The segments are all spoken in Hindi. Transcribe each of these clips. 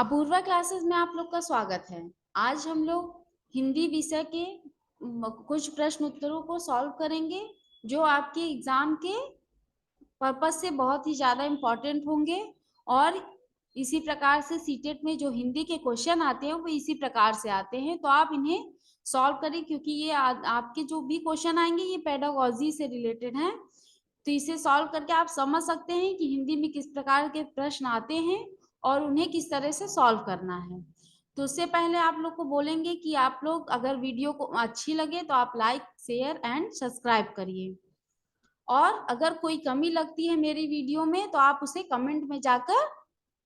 अपूर्वा क्लासेस में आप लोग का स्वागत है। आज हम लोग हिंदी विषय के कुछ प्रश्न उत्तरों को सॉल्व करेंगे जो आपके एग्जाम के पर्पस से बहुत ही ज़्यादा इम्पोर्टेंट होंगे। और इसी प्रकार से सीटेट में जो हिंदी के क्वेश्चन आते हैं वो इसी प्रकार से आते हैं, तो आप इन्हें सॉल्व करें क्योंकि ये आपके जो भी क्वेश्चन आएंगे ये पेडागोजी से रिलेटेड हैं। तो इसे सॉल्व करके आप समझ सकते हैं कि हिंदी में किस प्रकार के प्रश्न आते हैं और उन्हें किस तरह से सॉल्व करना है। तो उससे पहले आप लोग को बोलेंगे कि आप लोग अगर वीडियो को अच्छी लगे तो आप लाइक शेयर एंड सब्सक्राइब करिए, और अगर कोई कमी लगती है मेरी वीडियो में तो आप उसे कमेंट में जाकर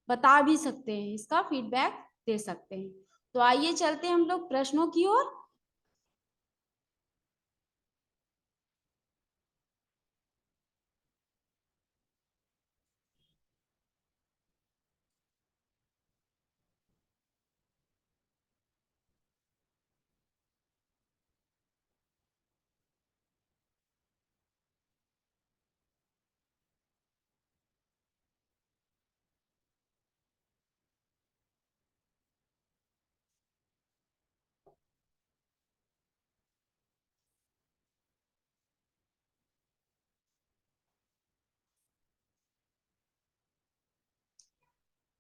बता भी सकते हैं, इसका फीडबैक दे सकते हैं। तो आइए चलते हैं हम लोग प्रश्नों की ओर।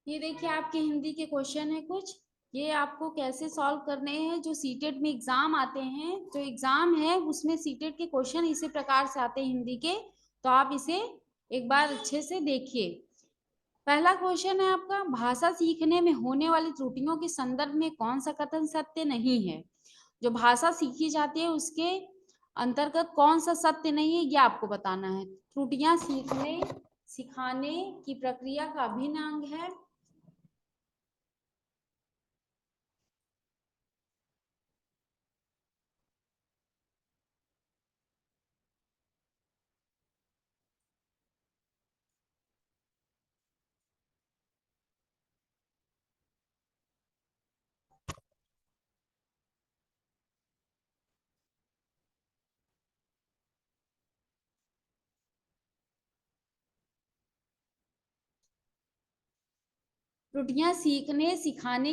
ये देखिए आपके हिंदी के क्वेश्चन है कुछ। ये आपको कैसे सॉल्व करने हैं, जो सीटेट में एग्जाम आते हैं, जो एग्जाम है उसमें सीटेट के क्वेश्चन इसी प्रकार से आते हैं हिंदी के। तो आप इसे एक बार अच्छे से देखिए। पहला क्वेश्चन है आपका, भाषा सीखने में होने वाली त्रुटियों के संदर्भ में कौन सा कथन सत्य नहीं है। जो भाषा सीखी जाती है उसके अंतर्गत कौन सा सत्य नहीं है ये आपको बताना है। त्रुटियां सीखने सिखाने की प्रक्रिया का अभिन्न अंग है। त्रुटियां सीखने सिखाने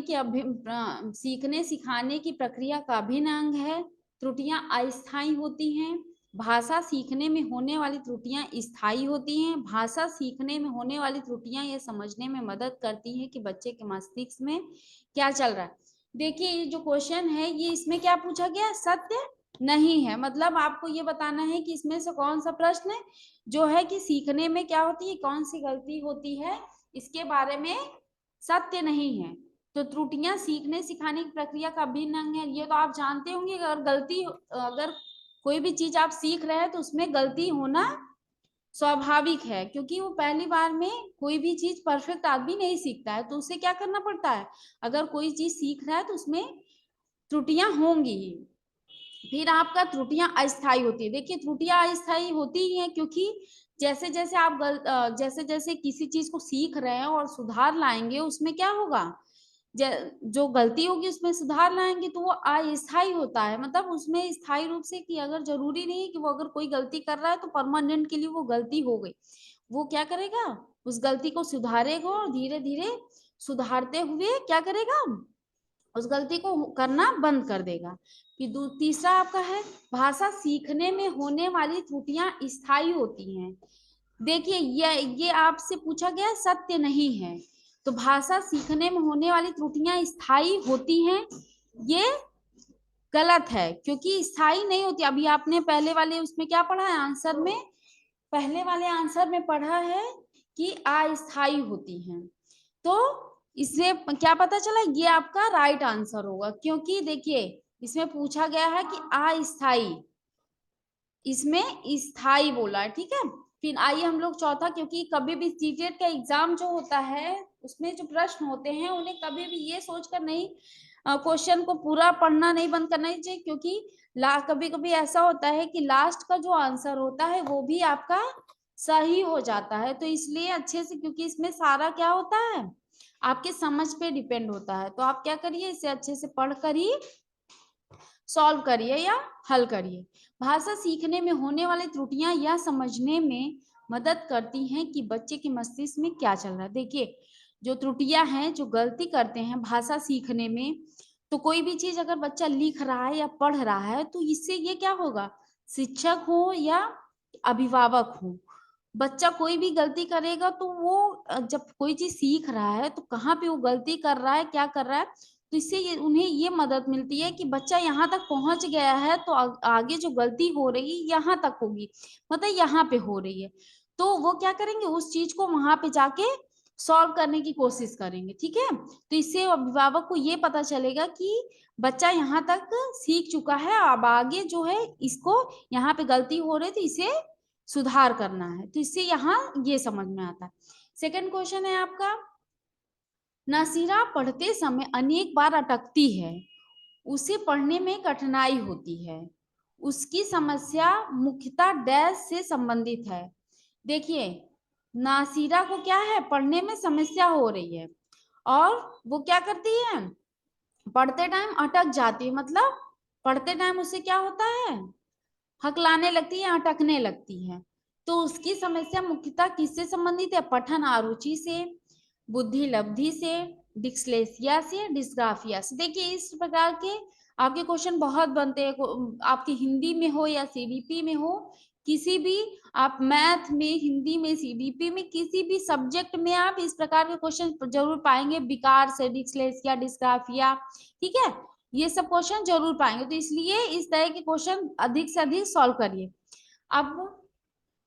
की प्रक्रिया का अभिन्न अंग है। त्रुटियां अस्थायी होती हैं। भाषा सीखने में होने वाली त्रुटियां स्थायी होती हैं। भाषा सीखने में होने वाली त्रुटियां ये समझने में मदद करती हैं कि बच्चे के मस्तिष्क में क्या चल रहा है। देखिए ये जो क्वेश्चन है ये इसमें क्या पूछा गया, सत्य नहीं है। मतलब आपको ये बताना है कि इसमें से कौन सा प्रश्न है जो है कि सीखने में क्या होती है, कौन सी गलती होती है, इसके बारे में सत्य नहीं है। तो त्रुटियां सीखने सिखाने की प्रक्रिया का अभिन्न अंग है, ये तो आप जानते होंगे। अगर कोई भी चीज आप सीख रहे हैं तो उसमें गलती होना स्वाभाविक है, क्योंकि वो पहली बार में कोई भी चीज परफेक्ट आदमी नहीं सीखता है, तो उसे क्या करना पड़ता है, अगर कोई चीज सीख रहा है तो उसमें त्रुटियां होंगी ही। फिर आपका त्रुटियां अस्थायी होती है। देखिए त्रुटियां अस्थायी होती ही हैं क्योंकि जैसे जैसे जैसे जैसे किसी चीज को सीख रहे हैं और सुधार लाएंगे उसमें क्या होगा, जो गलती होगी उसमें सुधार लाएंगे तो वो अस्थायी होता है। मतलब उसमें स्थायी रूप से कि अगर जरूरी नहीं है कि वो अगर कोई गलती कर रहा है तो परमानेंट के लिए वो गलती हो गई। वो क्या करेगा, उस गलती को सुधारेगा और धीरे धीरे सुधारते हुए क्या करेगा, उस गलती को करना बंद कर देगा। फिर तीसरा आपका है, भाषा सीखने में होने वाली त्रुटियां स्थायी होती हैं। देखिए ये आपसे पूछा गया, सत्य नहीं है। तो भाषा सीखने में होने वाली त्रुटियां स्थायी होती हैं, ये गलत है क्योंकि स्थायी नहीं होती। अभी आपने पहले वाले उसमें क्या पढ़ा है आंसर में, पहले वाले आंसर में पढ़ा है कि अस्थायी होती हैं। तो इससे क्या पता चला, ये आपका राइट आंसर होगा, क्योंकि देखिए इसमें पूछा गया है कि अस्थायी, इसमें स्थायी बोला है, ठीक है। फिर आइए हम लोग चौथा, क्योंकि कभी भी सीटेट का एग्जाम जो होता है उसमें जो प्रश्न होते हैं उन्हें कभी भी ये सोचकर नहीं, क्वेश्चन को पूरा पढ़ना नहीं बंद करना चाहिए, क्योंकि कभी कभी ऐसा होता है कि लास्ट का जो आंसर होता है वो भी आपका सही हो जाता है। तो इसलिए अच्छे से, क्योंकि इसमें सारा क्या होता है आपके समझ पे डिपेंड होता है, तो आप क्या करिए, इसे अच्छे से पढ़ कर ही सॉल्व करिए या हल करिए। भाषा सीखने में होने वाली त्रुटियां यह समझने में मदद करती हैं कि बच्चे के मस्तिष्क में क्या चल रहा है। देखिए जो त्रुटियां हैं, जो गलती करते हैं भाषा सीखने में, तो कोई भी चीज अगर बच्चा लिख रहा है या पढ़ रहा है तो इससे ये क्या होगा, शिक्षक हो या अभिभावक हो, बच्चा कोई भी गलती करेगा तो वो जब कोई चीज सीख रहा है तो कहाँ पे वो गलती कर रहा है, क्या कर रहा है, तो इससे उन्हें ये मदद मिलती है कि बच्चा यहाँ तक पहुंच गया है तो आगे जो गलती हो रही है यहाँ तक होगी, मतलब यहाँ पे हो रही है, तो वो क्या करेंगे, उस चीज को वहां पे जाके सॉल्व करने की कोशिश करेंगे। ठीक है, तो इससे अभिभावक को ये पता चलेगा कि बच्चा यहाँ तक सीख चुका है, अब आगे जो है इसको यहाँ पे गलती हो रही थी इसे सुधार करना है, तो इससे यहाँ ये समझ में आता है। सेकंड क्वेश्चन है आपका, नासिरा पढ़ते समय अनेक बार अटकती है, उसे पढ़ने में कठिनाई होती है, उसकी समस्या मुख्यतः डैश से संबंधित है। देखिए, नासिरा को क्या है, पढ़ने में समस्या हो रही है और वो क्या करती है, पढ़ते टाइम अटक जाती है, मतलब पढ़ते टाइम उसे क्या होता है, हकलाने लगती है, अटकने लगती है, तो उसकी समस्या मुख्यतः किससे संबंधित है, पठन अरुचि से, बुद्धि लब्धि से, डिस्लेक्सिया से, डिस्ग्राफिया से। देखिए इस प्रकार के आपके क्वेश्चन बहुत बनते हैं, आपके हिंदी में हो या सीबीपी में हो, किसी भी आप मैथ में, हिंदी में, सीबीपी में, किसी भी सब्जेक्ट में आप इस प्रकार के क्वेश्चन जरूर पाएंगे, विकार से, डिस्लेक्सिया, डिस्ग्राफिया, ठीक है, ये सब क्वेश्चन जरूर पाएंगे, तो इसलिए इस तरह के क्वेश्चन अधिक से अधिक सॉल्व करिए। अब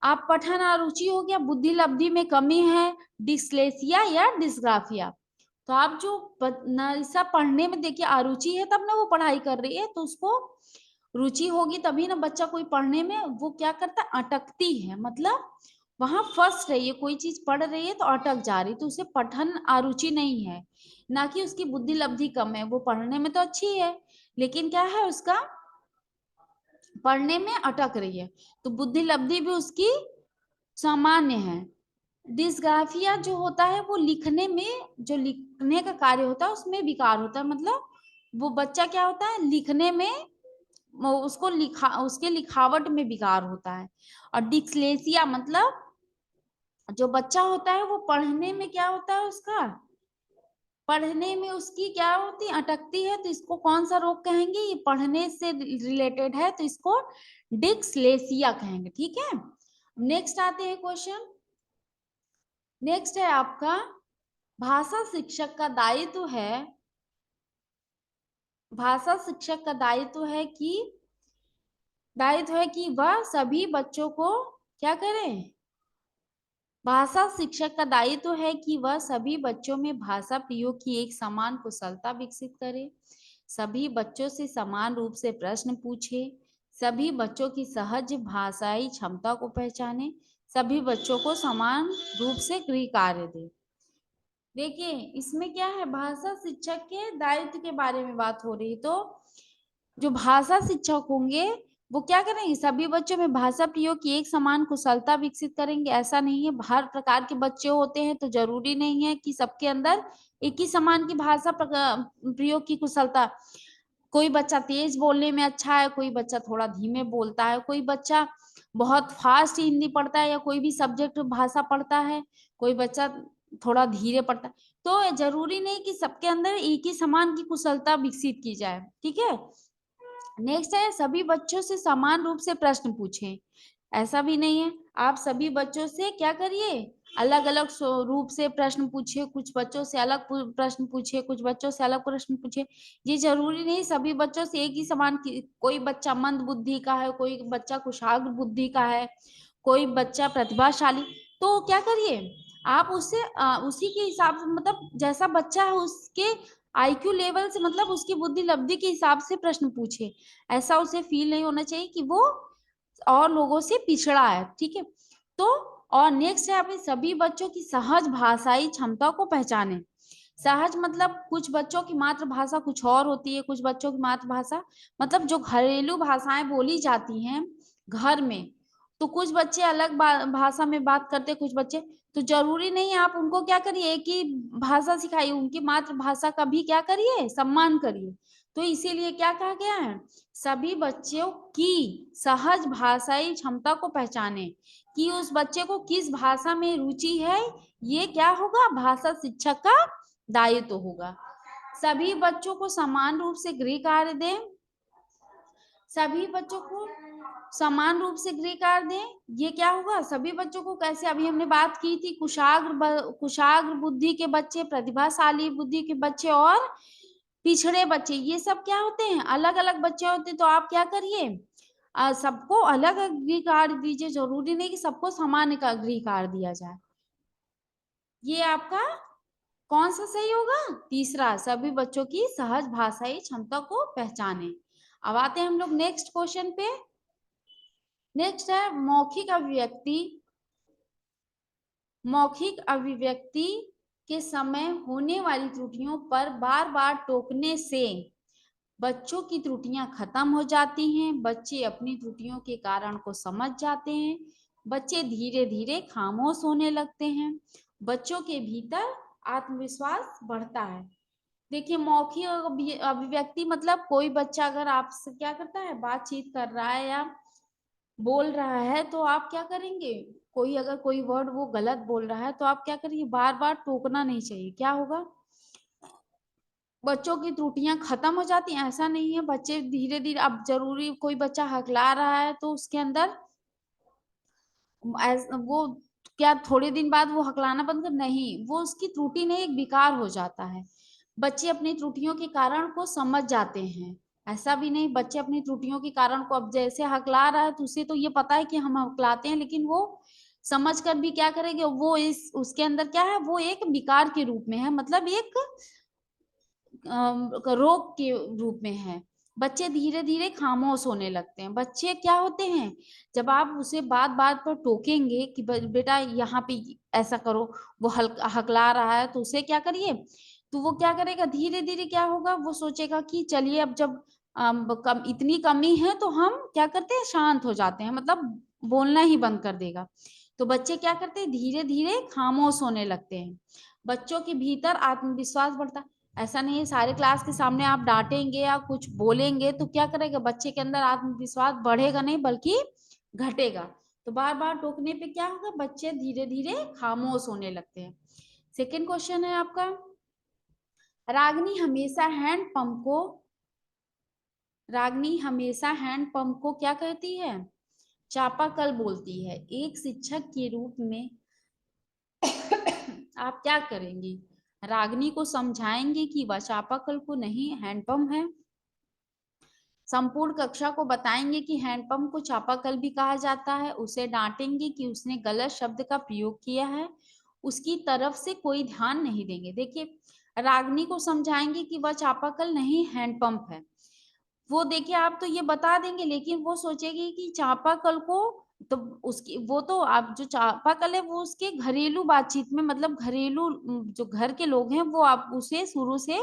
आप पठन अरुचि हो गया, बुद्धि लब्धि में कमी है, डिस्लेक्सिया या डिस्ग्राफिया, तो आप जो नरिसा पढ़ने में देखिए अरुचि है तब ना वो पढ़ाई कर रही है, तो उसको रुचि होगी तभी ना बच्चा कोई पढ़ने में वो क्या करता है, अटकती है, मतलब वहां फंस रही है, कोई चीज पढ़ रही है तो अटक जा रही, तो उसे पठन अरुचि नहीं है, ना कि उसकी बुद्धि लब्धि कम है, वो पढ़ने में तो अच्छी है लेकिन क्या है, उसका पढ़ने में अटक रही है, तो बुद्धि लब्धि भी उसकी सामान्य है। डिस्ग्राफिया जो होता है वो लिखने में, जो लिखने का कार्य होता है उसमें विकार होता है, मतलब वो बच्चा क्या होता है, लिखने में उसको उसके लिखावट में विकार होता है। और डिस्लेक्सिया मतलब जो बच्चा होता है वो पढ़ने में क्या होता है, उसका पढ़ने में उसकी क्या होती है, अटकती है, तो इसको कौन सा रोग कहेंगे, ये पढ़ने से रिलेटेड है तो इसको डिस्लेक्सिया कहेंगे। ठीक है, नेक्स्ट आते हैं क्वेश्चन, नेक्स्ट है आपका, भाषा शिक्षक का दायित्व है, भाषा शिक्षक का दायित्व है कि वह सभी बच्चों को क्या करें, भाषा शिक्षक का दायित्व है कि वह सभी बच्चों में भाषा प्रयोग की एक समान कुशलता विकसित करे, सभी बच्चों से समान रूप से प्रश्न पूछे, सभी बच्चों की सहज भाषाई क्षमता को पहचाने, सभी बच्चों को समान रूप से गृह कार्य दे। देखिए इसमें क्या है, भाषा शिक्षक के दायित्व के बारे में बात हो रही, तो जो भाषा शिक्षक होंगे वो क्या करेंगे, सभी बच्चों में भाषा प्रयोग की एक समान कुशलता विकसित करेंगे, ऐसा नहीं है, हर प्रकार के बच्चे होते हैं तो जरूरी नहीं है कि सबके अंदर एक ही समान की भाषा प्रयोग की कुशलता, कोई बच्चा तेज बोलने में अच्छा है, कोई बच्चा थोड़ा धीमे बोलता है, कोई बच्चा बहुत फास्ट हिंदी पढ़ता है या कोई भी सब्जेक्ट भाषा पढ़ता है, कोई बच्चा थोड़ा धीरे पढ़ता है, तो जरूरी नहीं कि सबके अंदर एक ही समान की कुशलता विकसित की जाए। ठीक है, नेक्स्ट है, सभी बच्चों से समान रूप से प्रश्न पूछें, ऐसा भी नहीं है, आप सभी बच्चों से क्या करिए, अलग अलग रूप से प्रश्न पूछिए, कुछ बच्चों से अलग प्रश्न पूछिए, कुछ बच्चों से अलग प्रश्न पूछिए, ये जरूरी नहीं सभी बच्चों से एक ही समान की, कोई बच्चा मंद बुद्धि का है, कोई बच्चा कुशाग्र बुद्धि का है, कोई बच्चा प्रतिभाशाली, तो क्या करिए आप उससे उसी के हिसाब से, मतलब जैसा बच्चा है उसके आईक्यू लेवल से, मतलब उसकी बुद्धि लब्धि के हिसाब से प्रश्न पूछे, ऐसा उसे फील नहीं होना चाहिए कि वो और लोगों से पिछड़ा है। ठीक है, तो और नेक्स्ट है, अपने सभी बच्चों की सहज भाषाई क्षमता को पहचाने, सहज मतलब कुछ बच्चों की मातृभाषा कुछ और होती है, कुछ बच्चों की मातृभाषा मतलब जो घरेलू भाषाएं बोली जाती हैं घर में, तो कुछ बच्चे अलग भाषा में बात करते, कुछ बच्चे, तो जरूरी नहीं आप उनको क्या करिए एक ही भाषा सिखाइए, उनकी मातृभाषा का भी क्या करिए, सम्मान करिए, तो इसीलिए क्या कहा गया है, सभी बच्चों की सहज भाषाई क्षमता को पहचाने, कि उस बच्चे को किस भाषा में रुचि है ये क्या होगा, भाषा शिक्षक का दायित्व होगा। सभी बच्चों को समान रूप से गृह कार्य दें, सभी बच्चों को समान रूप से गृह कार्य दें। ये क्या होगा, सभी बच्चों को कैसे, अभी हमने बात की थी, कुशाग्र बुद्धि के बच्चे, प्रतिभाशाली बुद्धि के बच्चे और पिछड़े बच्चे, ये सब क्या होते हैं, अलग अलग बच्चे होते हैं। तो आप क्या करिए, सबको अलग गृह कार्य दीजिए, जरूरी नहीं कि सबको समान का गृह कार्य दिया जाए। ये आपका कौन सा सही होगा, तीसरा, सभी बच्चों की सहज भाषाई क्षमता को पहचाने। अब आते हैं हम लोग नेक्स्ट क्वेश्चन पे। नेक्स्ट है मौखिक अभिव्यक्ति। मौखिक अभिव्यक्ति के समय होने वाली त्रुटियों पर बार बार टोकने से बच्चों की त्रुटियां खत्म हो जाती हैं, बच्चे अपनी त्रुटियों के कारण को समझ जाते हैं, बच्चे धीरे धीरे खामोश होने लगते हैं, बच्चों के भीतर आत्मविश्वास बढ़ता है। देखिए मौखिक अभिव्यक्ति मतलब कोई बच्चा अगर आपसे क्या करता है, बातचीत कर रहा है या बोल रहा है, तो आप क्या करेंगे, कोई अगर कोई वर्ड वो गलत बोल रहा है तो आप क्या करिए, बार बार टोकना नहीं चाहिए। क्या होगा, बच्चों की त्रुटियां खत्म हो जाती हैं। ऐसा नहीं है, बच्चे धीरे धीरे, अब जरूरी कोई बच्चा हकला रहा है तो उसके अंदर वो क्या थोड़े दिन बाद वो हकलाना बंद कर, नहीं, वो उसकी त्रुटि नहीं, एक विकार हो जाता है। बच्चे अपनी त्रुटियों के कारण को समझ जाते हैं। ऐसा भी नहीं, बच्चे अपनी त्रुटियों के कारण को, अब जैसे हकला रहा है तो उसे तो ये पता है कि हम हकलाते हैं, लेकिन वो समझ कर भी क्या करेंगे, वो इस उसके अंदर क्या है, वो एक विकार के रूप में है, मतलब एक रोग के रूप में है। बच्चे धीरे धीरे खामोश होने लगते हैं। बच्चे क्या होते हैं, जब आप उसे बात बात पर टोकेंगे कि बेटा यहाँ पे ऐसा करो, वो हकला रहा है, तो उसे क्या करिए, तो वो क्या करेगा, धीरे धीरे क्या होगा, वो सोचेगा कि चलिए अब जब इतनी कमी है तो हम क्या करते हैं, शांत हो जाते हैं, मतलब बोलना ही बंद कर देगा। तो बच्चे क्या करते हैं, धीरे धीरे खामोश होने लगते हैं, बच्चों के भीतर आत्मविश्वास बढ़ता है। ऐसा नहीं है सारे क्लास के सामने आप डांटेंगे या कुछ बोलेंगे तो क्या करेगा, बच्चे के अंदर आत्मविश्वास बढ़ेगा नहीं बल्कि घटेगा। तो बार बार टोकने पे क्या होगा, बच्चे धीरे धीरे खामोश होने लगते हैं। सेकेंड क्वेश्चन है आपका, रागनी हमेशा हैंडपंप को क्या कहती है, चापाकल बोलती है। एक शिक्षक के रूप में आप क्या करेंगी, रागनी को समझाएंगे कि वह चापाकल को नहीं हैंडपंप है, संपूर्ण कक्षा को बताएंगे कि हैंडपंप को चापाकल भी कहा जाता है, उसे डांटेंगे कि उसने गलत शब्द का प्रयोग किया है, उसकी तरफ से कोई ध्यान नहीं देंगे। देखिए रागनी को समझाएंगे कि वह चापाकल नहीं हैंडपंप है, वो देखिए आप तो ये बता देंगे, लेकिन वो सोचेगी कि चापाकल को, तो उसकी वो तो आप जो चापाकल है वो उसके घरेलू बातचीत में, मतलब घरेलू जो घर के लोग हैं वो आप उसे शुरू से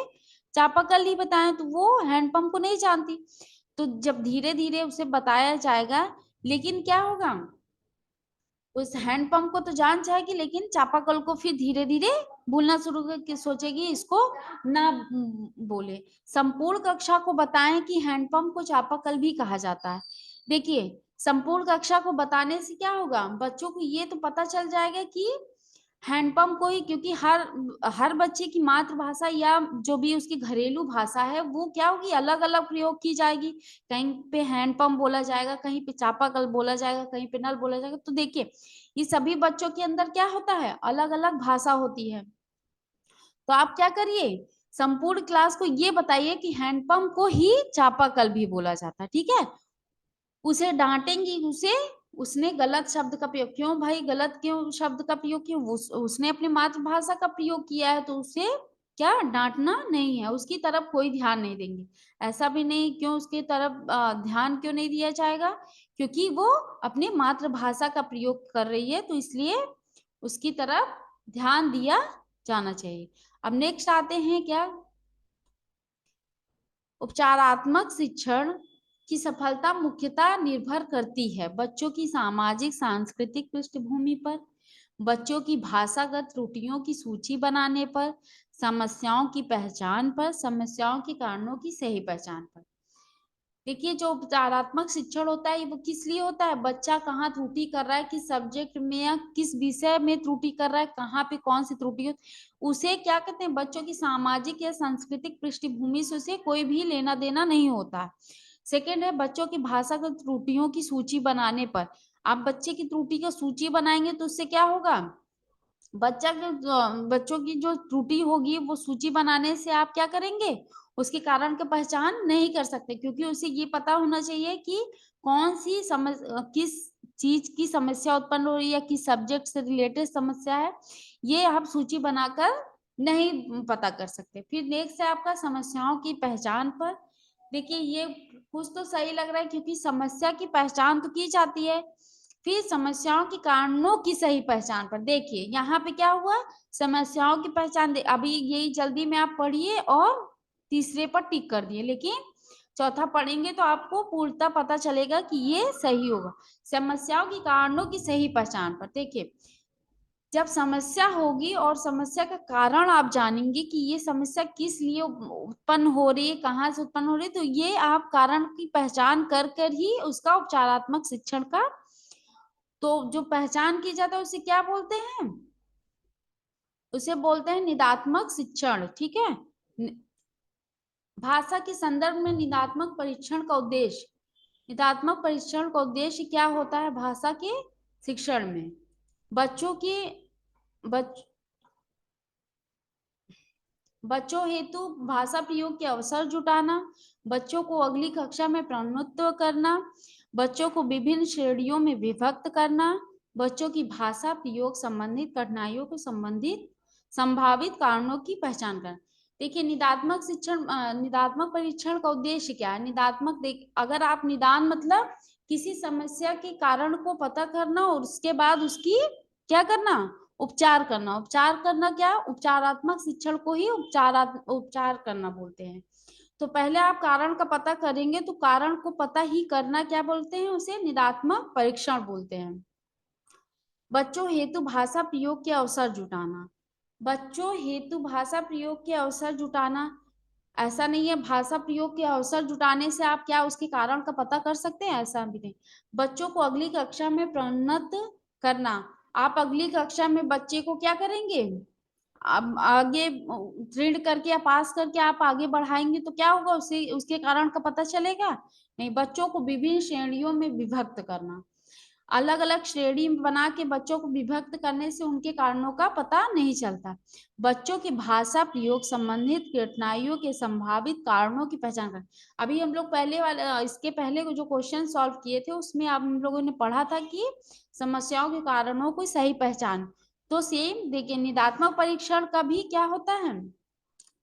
चापाकल ही बताएं, तो वो हैंडपंप को नहीं जानती। तो जब धीरे धीरे उसे बताया जाएगा, लेकिन क्या होगा, उस हैंडपंप को तो जान जाएगी, लेकिन चापाकल को फिर धीरे धीरे भूलना शुरू करके सोचेगी इसको ना बोले। संपूर्ण कक्षा को बताएं कि हैंडपंप को चापाकल भी कहा जाता है। देखिए संपूर्ण कक्षा को बताने से क्या होगा, बच्चों को ये तो पता चल जाएगा कि हैंडपंप को ही, क्योंकि हर बच्चे की मातृभाषा या जो भी उसकी घरेलू भाषा है वो क्या होगी, अलग अलग प्रयोग की जाएगी। कहीं पे हैंडपंप बोला जाएगा, कहीं पे चापाकल बोला जाएगा, कहीं पे नल बोला जाएगा। तो देखिए ये सभी बच्चों के अंदर क्या होता है, अलग अलग भाषा होती है। तो आप क्या करिए, संपूर्ण क्लास को ये बताइए कि हैंडपंप को ही चापाकल भी बोला जाता है, ठीक है। उसे डांटेंगी, उसे उसने गलत शब्द का प्रयोग, क्यों भाई गलत क्यों शब्द का प्रयोग किया, उसने अपनी मातृभाषा का प्रयोग किया है, तो उसे क्या डांटना नहीं है, उसकी तरफ कोई ध्यान नहीं देंगे। ऐसा भी नहीं, क्यों उसकी तरफ ध्यान क्यों नहीं दिया जाएगा, क्योंकि वो अपनी मातृभाषा का प्रयोग कर रही है, तो इसलिए उसकी तरफ ध्यान दिया जाना चाहिए। अब नेक्स्ट आते हैं क्या, उपचारात्मक शिक्षण की सफलता मुख्यतः निर्भर करती है बच्चों की सामाजिक सांस्कृतिक पृष्ठभूमि पर, बच्चों की भाषागत त्रुटियों की सूची बनाने पर, समस्याओं की पहचान पर, समस्याओं के कारणों की सही पहचान पर। देखिए, जो उपचारात्मक शिक्षण होता है वो किस लिए होता है, बच्चा कहाँ त्रुटि कर रहा है, किस सब्जेक्ट में या किस विषय में त्रुटि कर रहा है, कहाँ पे कौन सी त्रुटि हो, उसे क्या कहते हैं, बच्चों की सामाजिक या सांस्कृतिक पृष्ठभूमि से उसे कोई भी लेना देना नहीं होता। सेकेंड है बच्चों की भाषागत त्रुटियों की सूची बनाने पर, आप बच्चे की त्रुटि का सूची बनाएंगे तो उससे क्या होगा, बच्चों की जो त्रुटि होगी वो सूची बनाने से आप क्या करेंगे, उसके कारण की पहचान नहीं कर सकते, क्योंकि उसे ये पता होना चाहिए कि कौन सी किस चीज की समस्या उत्पन्न हो रही है या किस सब्जेक्ट से रिलेटेड समस्या है, ये आप सूची बनाकर नहीं पता कर सकते। फिर नेक्स्ट है आपका समस्याओं की पहचान पर। देखिए, ये कुछ तो सही लग रहा है, क्योंकि समस्या की पहचान तो की जाती है, फिर समस्याओं के कारणों की सही पहचान पर। देखिए यहाँ पे क्या हुआ, समस्याओं की पहचान अभी यही जल्दी में आप पढ़िए और तीसरे पर टिक कर दिए, लेकिन चौथा पढ़ेंगे तो आपको पूर्णतः पता चलेगा कि ये सही होगा। समस्याओं के कारणों की सही पहचान पर। देखिए, जब समस्या होगी और समस्या का कारण आप जानेंगे कि ये समस्या किस लिए उत्पन्न हो रही है, कहाँ से उत्पन्न हो रही है, तो ये आप कारण की पहचान कर कर ही उसका उपचारात्मक शिक्षण का, तो जो पहचान की जाता है उसे क्या बोलते हैं, उसे बोलते हैं निदात्मक शिक्षण। ठीक है। भाषा के संदर्भ में निदात्मक परीक्षण का उद्देश्य, निदात्मक परीक्षण का उद्देश्य क्या होता है भाषा के शिक्षण में, बच्चों की बच, बच्चों हेतु भाषा प्रयोग के अवसर जुटाना, बच्चों को अगली कक्षा में प्रोन्नत करना, बच्चों को विभिन्न श्रेणियों में विभक्त करना, बच्चों की भाषा प्रयोग संबंधित कठिनाइयों को संबंधित संभावित कारणों की पहचान करना। देखिए, निदात्मक शिक्षण निदात्मक परीक्षण का उद्देश्य क्या है, निदात्मक देख अगर आप निदान मतलब किसी समस्या के कारण को पता करना और उसके बाद उसकी क्या करना, उपचार करना। उपचार करना क्या, उपचारात्मक शिक्षण को ही उपचार करना बोलते हैं। तो पहले आप कारण का पता करेंगे, तो कारण को पता ही करना क्या बोलते हैं, उसे निदात्मक परीक्षण बोलते हैं। बच्चों हेतु भाषा प्रयोग के अवसर जुटाना, बच्चों हेतु भाषा प्रयोग के अवसर जुटाना, ऐसा नहीं है भाषा प्रयोग के अवसर जुटाने से आप क्या उसके कारण का पता कर सकते हैं, ऐसा भी नहीं। बच्चों को अगली कक्षा में प्रोन्नत करना, आप अगली कक्षा में बच्चे को क्या करेंगे, अब आगे ऋण करके या पास करके आप आगे बढ़ाएंगे तो क्या होगा, उसे उसके कारण का पता चलेगा नहीं। बच्चों को विभिन्न श्रेणियों में विभक्त करना, अलग अलग श्रेणी बना के बच्चों को विभक्त करने से उनके कारणों का पता नहीं चलता। बच्चों की भाषा प्रयोग संबंधित कठिनाइयों के संभावित कारणों की पहचान करना। अभी हम लोग पहले वाले इसके पहले जो क्वेश्चन सॉल्व किए थे उसमें हम लोगों ने पढ़ा था कि समस्याओं के कारणों को सही पहचान। तो सेम देखिए, निदात्मक परीक्षण का भी क्या होता है,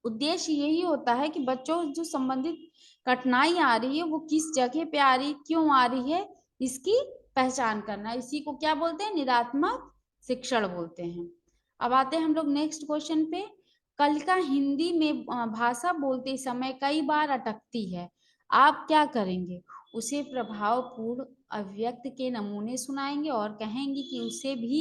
उद्देश्य यही होता है कि बच्चों जो संबंधित कठिनाई आ रही है वो किस जगह पे आ रही, क्यों आ रही है, इसकी पहचान करना, इसी को क्या बोलते हैं, निदात्मक शिक्षण बोलते हैं। अब आते हैं हम लोग नेक्स्ट क्वेश्चन पे। कल का हिंदी में भाषा बोलते समय कई बार अटकती है, आप क्या करेंगे, उसे प्रभावपूर्ण अव्यक्त के नमूने सुनाएंगे और कहेंगे कि उसे भी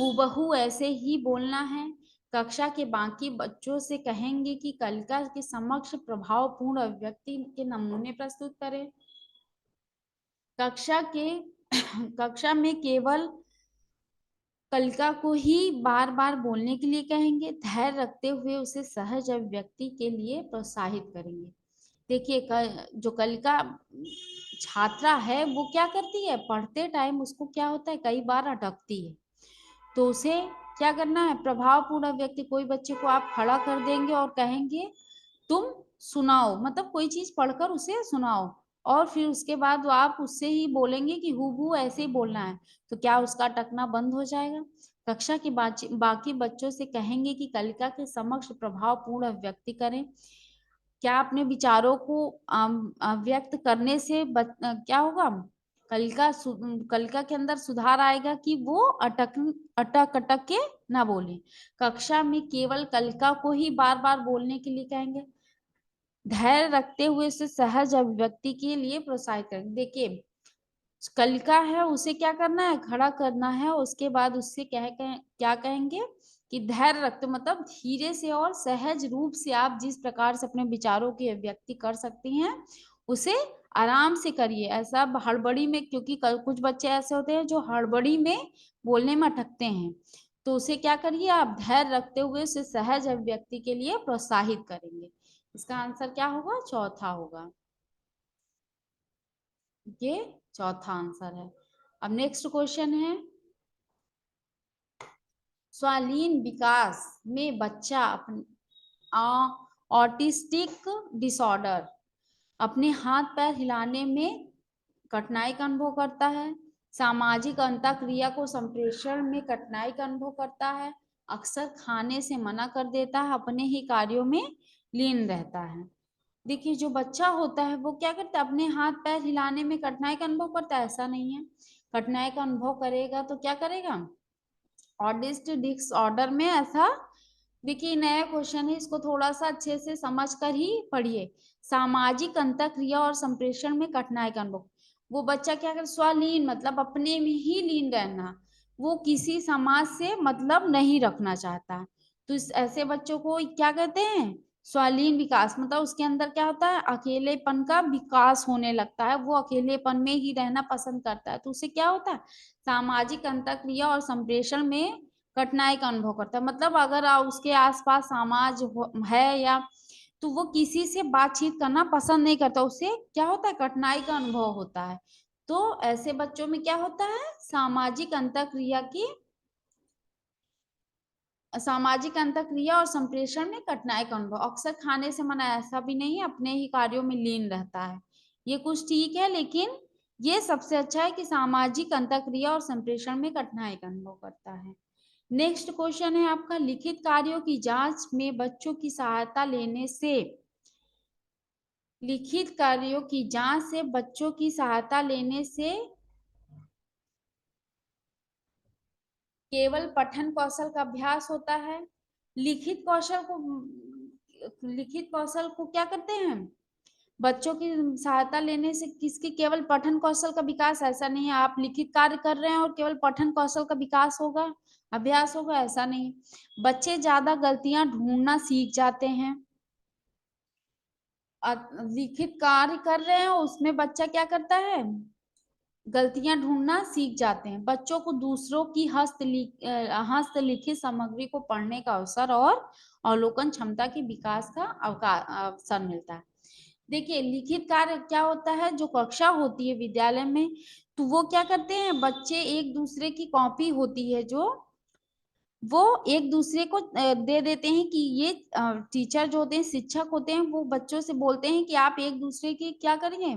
हूबहू ऐसे ही बोलना है। कक्षा के बाकी बच्चों से कहेंगे कि कलिका के समक्ष प्रभावपूर्ण अभिव्यक्ति के नमूने प्रस्तुत करें। कक्षा के कक्षा में केवल कलिका को ही बार बार बोलने के लिए कहेंगे, धैर्य रखते हुए उसे सहज अभिव्यक्ति के लिए प्रोत्साहित करेंगे। देखिए, जो कलिका छात्रा है वो क्या करती है, पढ़ते टाइम उसको क्या होता है, कई बार अटकती है, तो उसे क्या करना है, प्रभावपूर्ण व्यक्ति, कोई बच्चे को आप खड़ा कर देंगे और कहेंगे तुम सुनाओ, मतलब कोई चीज पढ़कर उसे सुनाओ, और फिर उसके बाद वो आप उससे ही बोलेंगे कि हूबहू ऐसे ही बोलना है, तो क्या उसका अटकना बंद हो जाएगा। कक्षा के बाकी बच्चों से कहेंगे कि कलिका के समक्ष प्रभावपूर्ण व्यक्ति करें। क्या अपने विचारों को व्यक्त करने से क्या होगा, कलिका के अंदर सुधार आएगा कि वो अटक अटक के ना बोले। कक्षा में केवल कलिका को ही बार बार बोलने के लिए कहेंगे, धैर्य रखते हुए उसे सहज अभिव्यक्ति के लिए प्रोत्साहित करेंगे। देखिए, कलिका है उसे क्या करना है, खड़ा करना है, उसके बाद उससे क्या कहेंगे कि धैर्य रखते, मतलब धीरे से और सहज रूप से आप जिस प्रकार से अपने विचारों की अभिव्यक्ति कर सकती हैं उसे आराम से करिए, ऐसा हड़बड़ी में, क्योंकि कुछ बच्चे ऐसे होते हैं जो हड़बड़ी में बोलने में अटकते हैं, तो उसे क्या करिए, आप धैर्य रखते हुए उसे सहज अभिव्यक्ति के लिए प्रोत्साहित करेंगे। इसका आंसर क्या होगा, चौथा होगा। ये चौथा आंसर है। अब नेक्स्ट क्वेश्चन है, स्वालीन विकास में बच्चा अपने ऑटिस्टिक डिसऑर्डर अपने हाथ पैर हिलाने में कठिनाई का अनुभव करता है, सामाजिक अंतःक्रिया को संप्रेषण में कठिनाई का अनुभव करता है, अक्सर खाने से मना कर देता है, अपने ही कार्यों में लीन रहता है। देखिए, जो बच्चा होता है वो क्या करता है, अपने हाथ पैर हिलाने में कठिनाई का अनुभव करता है, ऐसा नहीं है। कठिनाई का अनुभव करेगा तो क्या करेगा, ऑटिस्टिक डिसऑर्डर में ऐसा। देखिए, नया क्वेश्चन है, इसको थोड़ा सा अच्छे से समझ कर ही पढ़िए। सामाजिक अंतःक्रिया और संप्रेषण में कठिनाई का अनुभव, वो बच्चा क्या कर, स्वलीन मतलब अपने में ही लीन रहना, वो किसी समाज से मतलब नहीं रखना चाहता, तो इस ऐसे बच्चों को क्या कहते हैं, स्वालीन विकास। मतलब उसके अंदर क्या होता है, अकेलेपन का विकास होने लगता है, वो अकेलेपन में ही रहना पसंद करता है, तो उसे क्या होता है, सामाजिक अंतःक्रिया और संप्रेषण में कठिनाई का अनुभव करता है। मतलब अगर उसके आसपास समाज है या, तो वो किसी से बातचीत करना पसंद नहीं करता, उसे क्या होता है, कठिनाई का अनुभव होता है। तो ऐसे बच्चों में क्या होता है, सामाजिक अंतःक्रिया और संप्रेषण में कठिनाई का अनुभव, अक्सर खाने से मना, ऐसा भी नहीं है, अपने ही कार्यों में लीन रहता है। ये कुछ ठीक है, लेकिन ये सबसे अच्छा है कि सामाजिक अंतःक्रिया और संप्रेषण में कठिनाई का अनुभव करता है। नेक्स्ट क्वेश्चन है आपका, लिखित कार्यों की जांच में बच्चों की सहायता लेने से, लिखित कार्यों की जांच से बच्चों की सहायता लेने से केवल पठन कौशल का अभ्यास होता है। लिखित कौशल को, लिखित कौशल को क्या करते हैं, बच्चों की सहायता लेने से किसकी, केवल पठन कौशल का विकास, ऐसा नहीं है आप लिखित कार्य कर रहे हैं और केवल पठन कौशल का विकास होगा, अभ्यास होगा, ऐसा नहीं। बच्चे ज्यादा गलतियां ढूंढना सीख जाते हैं। लिखित कार्य कर रहे हैं उसमें बच्चा क्या करता है, गलतियां ढूंढना सीख जाते हैं। बच्चों को दूसरों की हस्तलिखित सामग्री को पढ़ने का अवसर और अवलोकन क्षमता के विकास का अवसर मिलता है। देखिए, लिखित कार्य क्या होता है, जो कक्षा होती है विद्यालय में, तो वो क्या करते हैं, बच्चे एक दूसरे की कॉपी होती है जो, वो एक दूसरे को दे देते हैं कि ये टीचर जो होते हैं, शिक्षक होते हैं, वो बच्चों से बोलते हैं कि आप एक दूसरे की क्या करिए,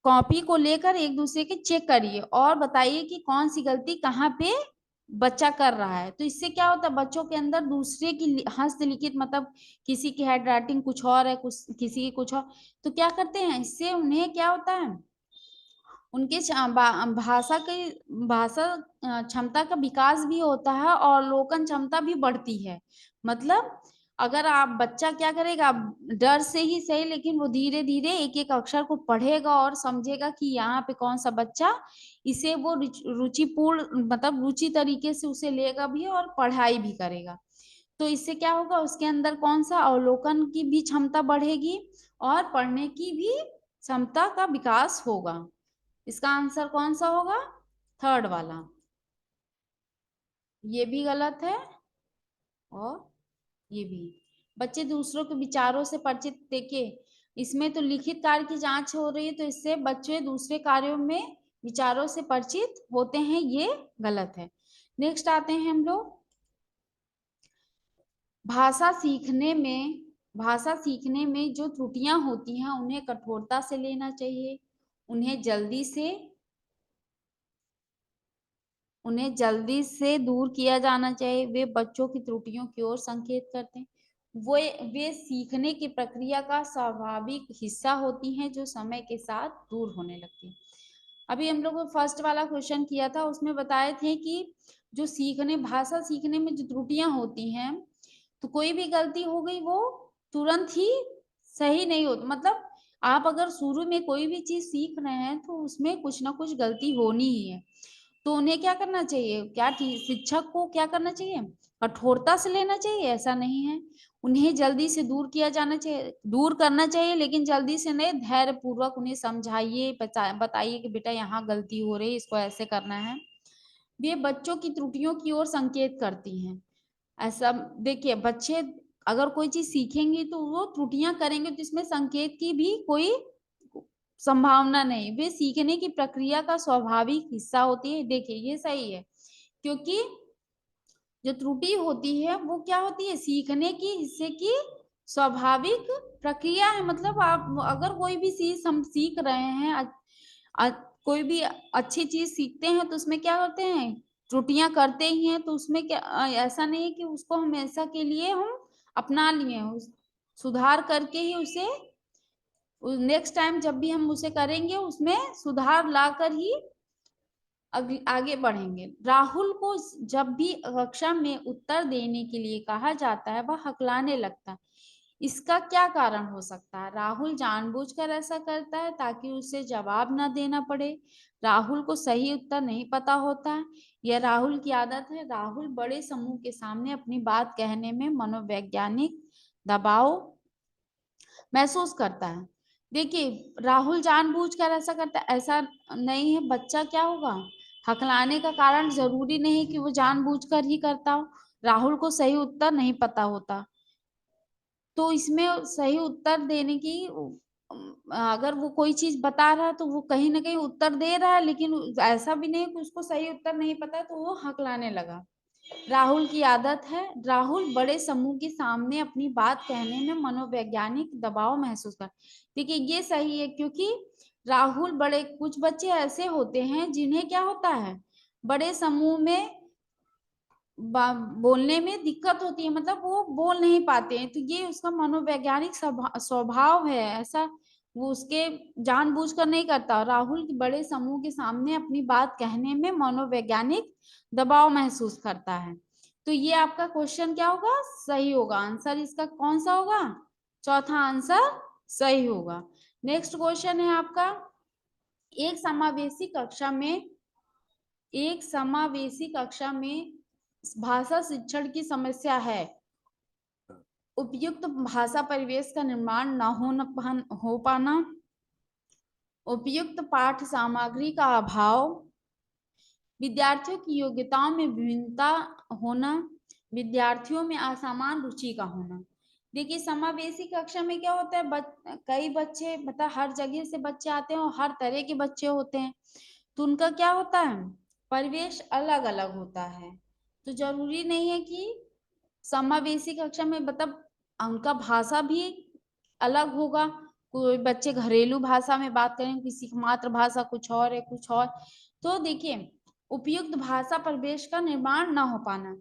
कॉपी को लेकर एक दूसरे के चेक करिए और बताइए कि कौन सी गलती कहाँ पे बच्चा कर रहा है। तो इससे क्या होता है, बच्चों के अंदर दूसरे की हस्तलिखित, मतलब किसी की हैंड राइटिंग कुछ और है, कुछ किसी की कुछ और, तो क्या करते हैं, इससे उन्हें क्या होता है, उनके भाषा क्षमता का विकास भी होता है और लोकन क्षमता भी बढ़ती है। मतलब अगर आप बच्चा क्या करेगा, डर से ही सही, लेकिन वो धीरे धीरे एक एक अक्षर को पढ़ेगा और समझेगा कि यहाँ पे कौन सा बच्चा, इसे वो रुचिपूर्ण मतलब रुचि तरीके से उसे लेगा भी और पढ़ाई भी करेगा। तो इससे क्या होगा, उसके अंदर कौन सा अवलोकन की भी क्षमता बढ़ेगी और पढ़ने की भी क्षमता का विकास होगा। इसका आंसर कौन सा होगा, थर्ड वाला। ये भी गलत है और ये भी। बच्चे दूसरों के विचारों से परिचित, देखिए इसमें तो लिखित कार्य की जांच हो रही है, तो इससे बच्चे दूसरे कार्यों में विचारों से परिचित होते हैं, ये गलत है। नेक्स्ट आते हैं हम लोग, भाषा सीखने में, भाषा सीखने में जो त्रुटियां होती हैं उन्हें कठोरता से लेना चाहिए, उन्हें जल्दी से उन्हें जल्दी से दूर किया जाना चाहिए। वे बच्चों की त्रुटियों की ओर संकेत करते हैं, वे सीखने की प्रक्रिया का स्वाभाविक हिस्सा होती हैं जो समय के साथ दूर होने लगती हैं। अभी हम लोग फर्स्ट वाला क्वेश्चन किया था, उसमें बताए थे कि जो सीखने, भाषा सीखने में जो त्रुटियां होती हैं, तो कोई भी गलती हो गई वो तुरंत ही सही नहीं होती। मतलब आप अगर शुरू में कोई भी चीज सीख रहे हैं तो उसमें कुछ ना कुछ गलती होनी ही है, तो उन्हें क्या करना चाहिए, क्या शिक्षक को क्या करना चाहिए, कठोरता से लेना चाहिए, ऐसा नहीं है। उन्हें जल्दी से दूर किया जाना चाहिए, दूर करना चाहिए, लेकिन जल्दी से नहीं, धैर्य पूर्वक उन्हें समझाइए, बताइए कि बेटा यहाँ गलती हो रही है, इसको ऐसे करना है। ये बच्चों की त्रुटियों की ओर संकेत करती हैं। ऐसा देखिए, बच्चे अगर कोई चीज सीखेंगे तो वो त्रुटियां करेंगे, तो इसमें संकेत की भी कोई संभावना नहीं, वे सीखने की प्रक्रिया का स्वाभाविक हिस्सा होती है। देखिए ये सही है, क्योंकि जो त्रुटि होती है वो क्या होती है, सीखने की हिस्से की स्वाभाविक प्रक्रिया है। मतलब आप अगर कोई भी चीज हम सीख रहे हैं, कोई भी अच्छी चीज सीखते हैं, तो उसमें क्या होते हैं, त्रुटियां करते ही हैं, तो उसमें क्या ऐसा नहीं है कि उसको हमेशा के लिए हम अपना लिए, सुधार करके ही उसे नेक्स्ट टाइम जब भी हम उसे करेंगे उसमें सुधार लाकर ही आगे बढ़ेंगे। राहुल को जब भी कक्षा में उत्तर देने के लिए कहा जाता है वह हकलाने लगता है। इसका क्या कारण हो सकता है? राहुल जानबूझकर ऐसा करता है ताकि उसे जवाब न देना पड़े, राहुल को सही उत्तर नहीं पता होता है, यह राहुल की आदत है। राहुल बड़े समूह के सामने अपनी बात कहने में मनोवैज्ञानिक दबाव महसूस करता है। देखिए राहुल जानबूझकर ऐसा करता है, ऐसा नहीं है। बच्चा क्या होगा, हकलाने का कारण जरूरी नहीं कि वो जानबूझकर ही करता हो। राहुल को सही उत्तर नहीं पता होता, तो इसमें सही उत्तर देने की अगर वो कोई चीज बता रहा है तो वो कहीं ना कहीं उत्तर दे रहा है, लेकिन ऐसा भी नहीं कि उसको सही उत्तर नहीं पता है तो वो हकलाने लगा। राहुल की आदत है, राहुल बड़े समूह के सामने अपनी बात कहने में मनोवैज्ञानिक दबाव महसूस कर। देखिए ये सही है, क्योंकि राहुल बड़े, कुछ बच्चे ऐसे होते हैं जिन्हें क्या होता है, बड़े समूह में बोलने में दिक्कत होती है, मतलब वो बोल नहीं पाते हैं, तो ये उसका मनोवैज्ञानिक स्वभाव है ऐसा, वो उसके जानबूझकर नहीं करता। राहुल बड़े समूह के सामने अपनी बात कहने में मनोवैज्ञानिक दबाव महसूस करता है। तो ये आपका क्वेश्चन क्या होगा, सही होगा। आंसर इसका कौन सा होगा, चौथा आंसर सही होगा। नेक्स्ट क्वेश्चन है आपका, एक समावेशी कक्षा में एक समावेशी कक्षा में भाषा शिक्षण की समस्या है। उपयुक्त भाषा परिवेश का निर्माण न हो पाना, उपयुक्त पाठ सामग्री का अभाव, विद्यार्थियों की योग्यताओं में विभिन्नता होना, विद्यार्थियों में असमान रुचि का होना। देखिए समावेशी कक्षा में क्या होता है, कई बच्चे, मतलब हर जगह से बच्चे आते हैं और हर तरह के बच्चे होते हैं, तो उनका क्या होता है, परिवेश अलग अलग होता है। तो जरूरी नहीं है कि समावेशी कक्षा में मतलब उनका भाषा भी अलग होगा। कोई बच्चे घरेलू भाषा में बात करें, किसी की मातृभाषा कुछ और है, कुछ और। तो देखिए उपयुक्त भाषा परिवेश का निर्माण ना हो पाना,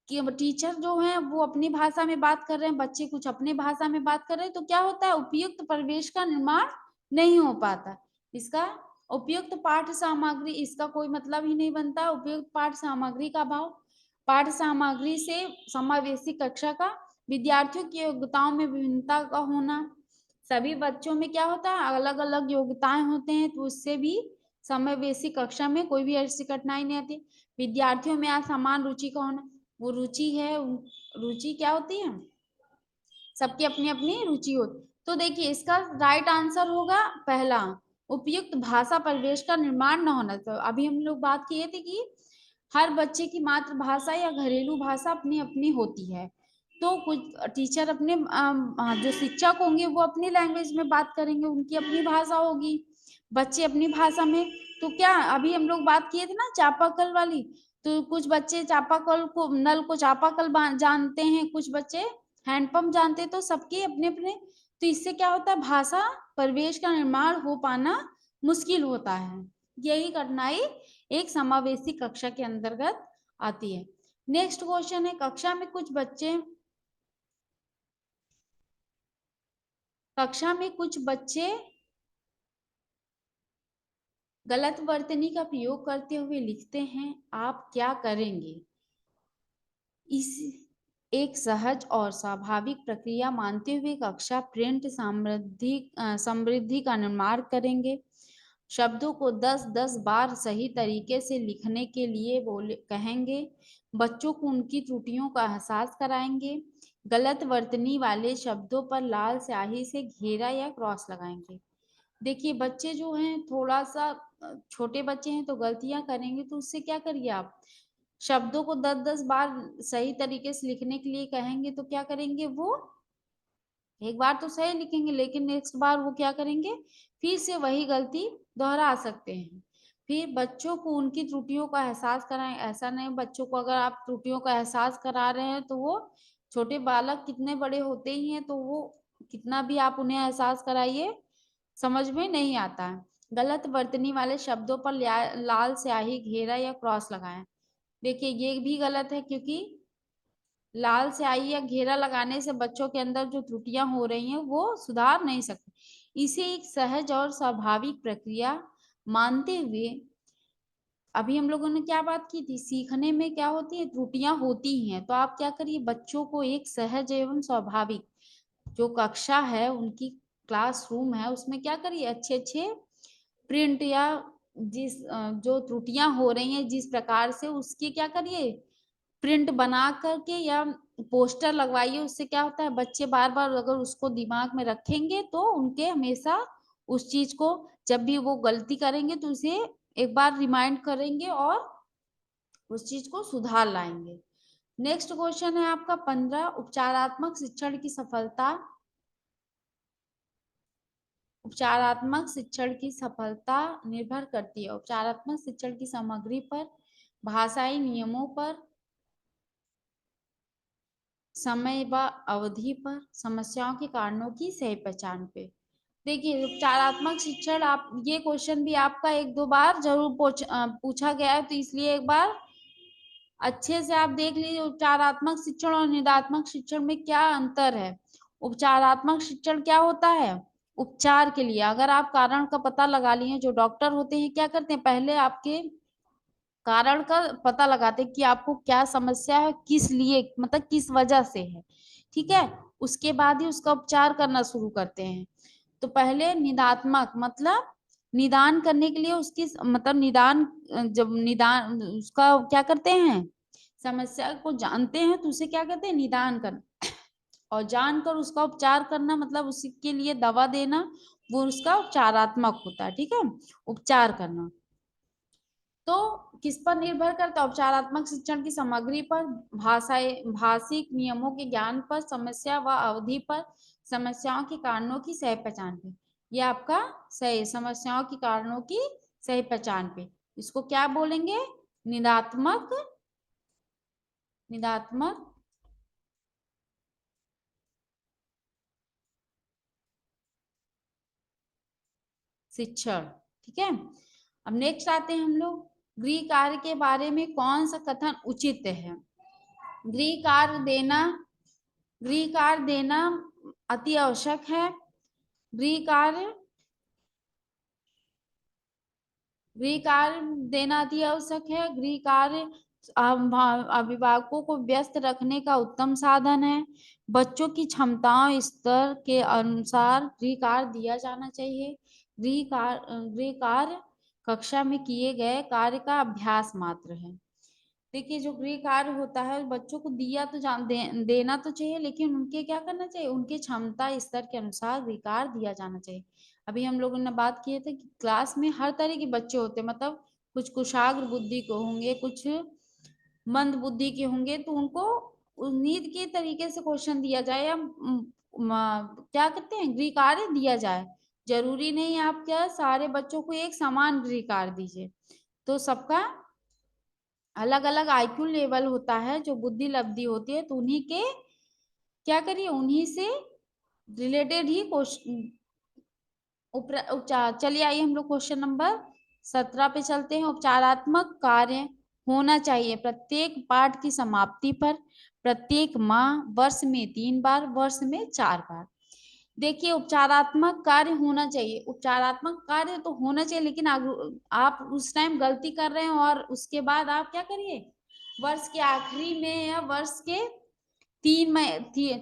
कि टीचर जो है वो अपनी भाषा में बात कर रहे हैं, बच्चे कुछ अपने भाषा में बात कर रहे हैं, तो क्या होता है, उपयुक्त परिवेश का निर्माण नहीं हो पाता। इसका उपयुक्त पाठ सामग्री, इसका कोई मतलब ही नहीं बनता। उपयुक्त पाठ सामग्री का अभाव, पाठ सामग्री से समावेशी कक्षा का, विद्यार्थियों की योग्यताओं में विभिन्नता का होना, सभी बच्चों में क्या होता है, अलग अलग योग्यताएं होते हैं, तो उससे भी समावेशी कक्षा में कोई भी ऐसी कठिनाई नहीं आती। विद्यार्थियों में असमान रुचि का होना, वो रुचि है, रुचि क्या होती है, सबकी अपनी अपनी रुचि होती। तो देखिए इसका राइट आंसर होगा पहला, उपयुक्त भाषा परिवेश का निर्माण न होना। तो अभी हम लोग बात किए थे कि हर बच्चे की मातृभाषा या घरेलू भाषा अपनी अपनी होती है, तो कुछ टीचर अपने जो शिक्षक होंगे वो अपनी लैंग्वेज में बात करेंगे, उनकी अपनी भाषा होगी, बच्चे अपनी भाषा में। तो क्या अभी हम लोग बात किए थे ना चापाकल वाली, तो कुछ बच्चे चापाकल को, नल को चापाकल जानते हैं, कुछ बच्चे हैंडपंप जानते हैं, तो सबके अपने अपने। तो इससे क्या होता है, भाषा परिवेश का निर्माण हो पाना मुश्किल होता है। यही कठिनाई एक समावेशी कक्षा के अंतर्गत आती है। नेक्स्ट क्वेश्चन है, कक्षा में कुछ बच्चे गलत वर्तनी का प्रयोग करते हुए लिखते हैं, आप क्या करेंगे? इस एक सहज और स्वाभाविक प्रक्रिया मानते हुए कक्षा प्रिंट समृद्धि का निर्माण करेंगे। शब्दों को 10-10 बार सही तरीके से लिखने के लिए कहेंगे। बच्चों को उनकी त्रुटियों का एहसास कराएंगे। गलत वर्तनी वाले शब्दों पर लाल स्याही से घेरा या क्रॉस लगाएंगे। देखिए बच्चे जो हैं थोड़ा सा छोटे बच्चे हैं तो गलतियां करेंगे, तो उससे क्या करिए आप शब्दों को 10-10 बार सही तरीके से लिखने के लिए कहेंगे तो क्या करेंगे, वो एक बार तो सही लिखेंगे लेकिन नेक्स्ट बार वो क्या करेंगे, फिर से वही गलती दोहरा सकते हैं। फिर बच्चों को उनकी त्रुटियों का एहसास कराएं। ऐसा नहीं बच्चों को अगर आप त्रुटियों का एहसास करा रहे हैं तो वो छोटे बालक कितने बड़े होते ही हैं, तो वो कितना भी आप उन्हें एहसास कराइए समझ में नहीं आता है। गलत वर्तनी वाले शब्दों पर लाल स्याही घेरा या क्रॉस लगाएं। देखिए ये भी गलत है, क्योंकि लाल स्याही या घेरा लगाने से बच्चों के अंदर जो त्रुटियां हो रही हैं वो सुधार नहीं सकते। इसे एक सहज और स्वाभाविक प्रक्रिया मानते हुए, अभी हम लोगों ने क्या बात की थी, सीखने में क्या होती है, त्रुटियां होती ही हैं, तो आप क्या करिए बच्चों को एक सहज एवं स्वाभाविक जो कक्षा है उनकी क्लासरूम है उसमें क्या करिए अच्छे अच्छे प्रिंट या जो त्रुटियां हो रही हैं जिस प्रकार से उसकी क्या करिए प्रिंट बना करके या पोस्टर लगवाइए। उससे क्या होता है बच्चे बार बार अगर उसको दिमाग में रखेंगे तो उनके हमेशा उस चीज को जब भी वो गलती करेंगे तो उसे एक बार रिमाइंड करेंगे और उस चीज को सुधार लाएंगे। नेक्स्ट क्वेश्चन है आपका 15, उपचारात्मक शिक्षण की सफलता। उपचारात्मक शिक्षण की सफलता निर्भर करती है उपचारात्मक शिक्षण की सामग्री पर, भाषाई नियमों पर, समय व अवधि पर, समस्याओं के कारणों की सही पहचान पे। देखिए उपचारात्मक शिक्षण, आप ये क्वेश्चन भी आपका एक दो बार जरूर पूछा गया है, तो इसलिए एक बार अच्छे से आप देख लीजिए उपचारात्मक शिक्षण और निदात्मक शिक्षण में क्या अंतर है। उपचारात्मक शिक्षण क्या होता है, उपचार के लिए अगर आप कारण का पता लगा लिए, जो डॉक्टर होते हैं क्या करते हैं पहले आपके कारण का पता लगाते हैं कि आपको क्या समस्या है, किस लिए मतलब किस वजह से है, ठीक है, उसके बाद ही उसका उपचार करना शुरू करते हैं। तो पहले निदात्मक मतलब निदान करने के लिए उसकी मतलब निदान, जब निदान उसका क्या करते हैं समस्या को जानते हैं तो उसे क्या कहते हैं निदान करना, और जानकर उसका उपचार करना मतलब उसके लिए दवा देना, वो उसका उपचारात्मक होता है, ठीक है, उपचार करना। तो किस पर निर्भर करता है, उपचारात्मक शिक्षण की सामग्री पर, भाषिक नियमों के ज्ञान पर, समस्या व अवधि पर, समस्याओं के कारणों की सही पहचान पे। ये आपका सही समस्याओं के कारणों की सही पहचान पे, इसको क्या बोलेंगे, निदात्मक निदात्मक शिक्षण, ठीक है। अब नेक्स्ट आते हैं हम लोग, गृह कार्य के बारे में कौन सा कथन उचित है। गृह कार्य देना, गृह कार्य देना अति आवश्यक है। गृह कार्य गृह कार्य देना अति आवश्यक है। गृह कार्य अभिभावकों को व्यस्त रखने का उत्तम साधन है। बच्चों की क्षमताओं स्तर के अनुसार गृह कार्य दिया जाना चाहिए। गृह कार्य कक्षा में किए गए कार्य का अभ्यास मात्र है। देखिए जो गृह कार्य होता है बच्चों को दिया तो देना तो चाहिए, लेकिन उनके क्या करना चाहिए, उनके क्षमता स्तर के अनुसार गृह कार्य दिया जाना चाहिए। अभी हम लोगों ने बात किए थे कि क्लास में हर तरह के बच्चे होते हैं, मतलब कुछ कुशाग्र बुद्धि के होंगे, कुछ मंद बुद्धि के होंगे, तो उनको उम्मीद के तरीके से क्वेश्चन दिया जाए या क्या कहते हैं गृह कार्य दिया जाए। जरूरी नहीं आप क्या सारे बच्चों को एक समान गृह कार्य दीजिए, तो सबका अलग अलग आईक्यू लेवल होता है, जो बुद्धि लब्धि होती है, तो उन्हीं के क्या करिए उन्हीं से रिलेटेड ही क्वेश्चन उपचार। चलिए आइए हम लोग क्वेश्चन नंबर 17 पे चलते हैं। उपचारात्मक कार्य होना चाहिए प्रत्येक पाठ की समाप्ति पर, प्रत्येक माह, वर्ष में 3 बार, वर्ष में 4 बार। देखिए उपचारात्मक कार्य होना चाहिए, उपचारात्मक कार्य तो होना चाहिए, लेकिन आप उस टाइम गलती कर रहे हैं और उसके बाद आप क्या करिए वर्ष के आखिरी में या वर्ष के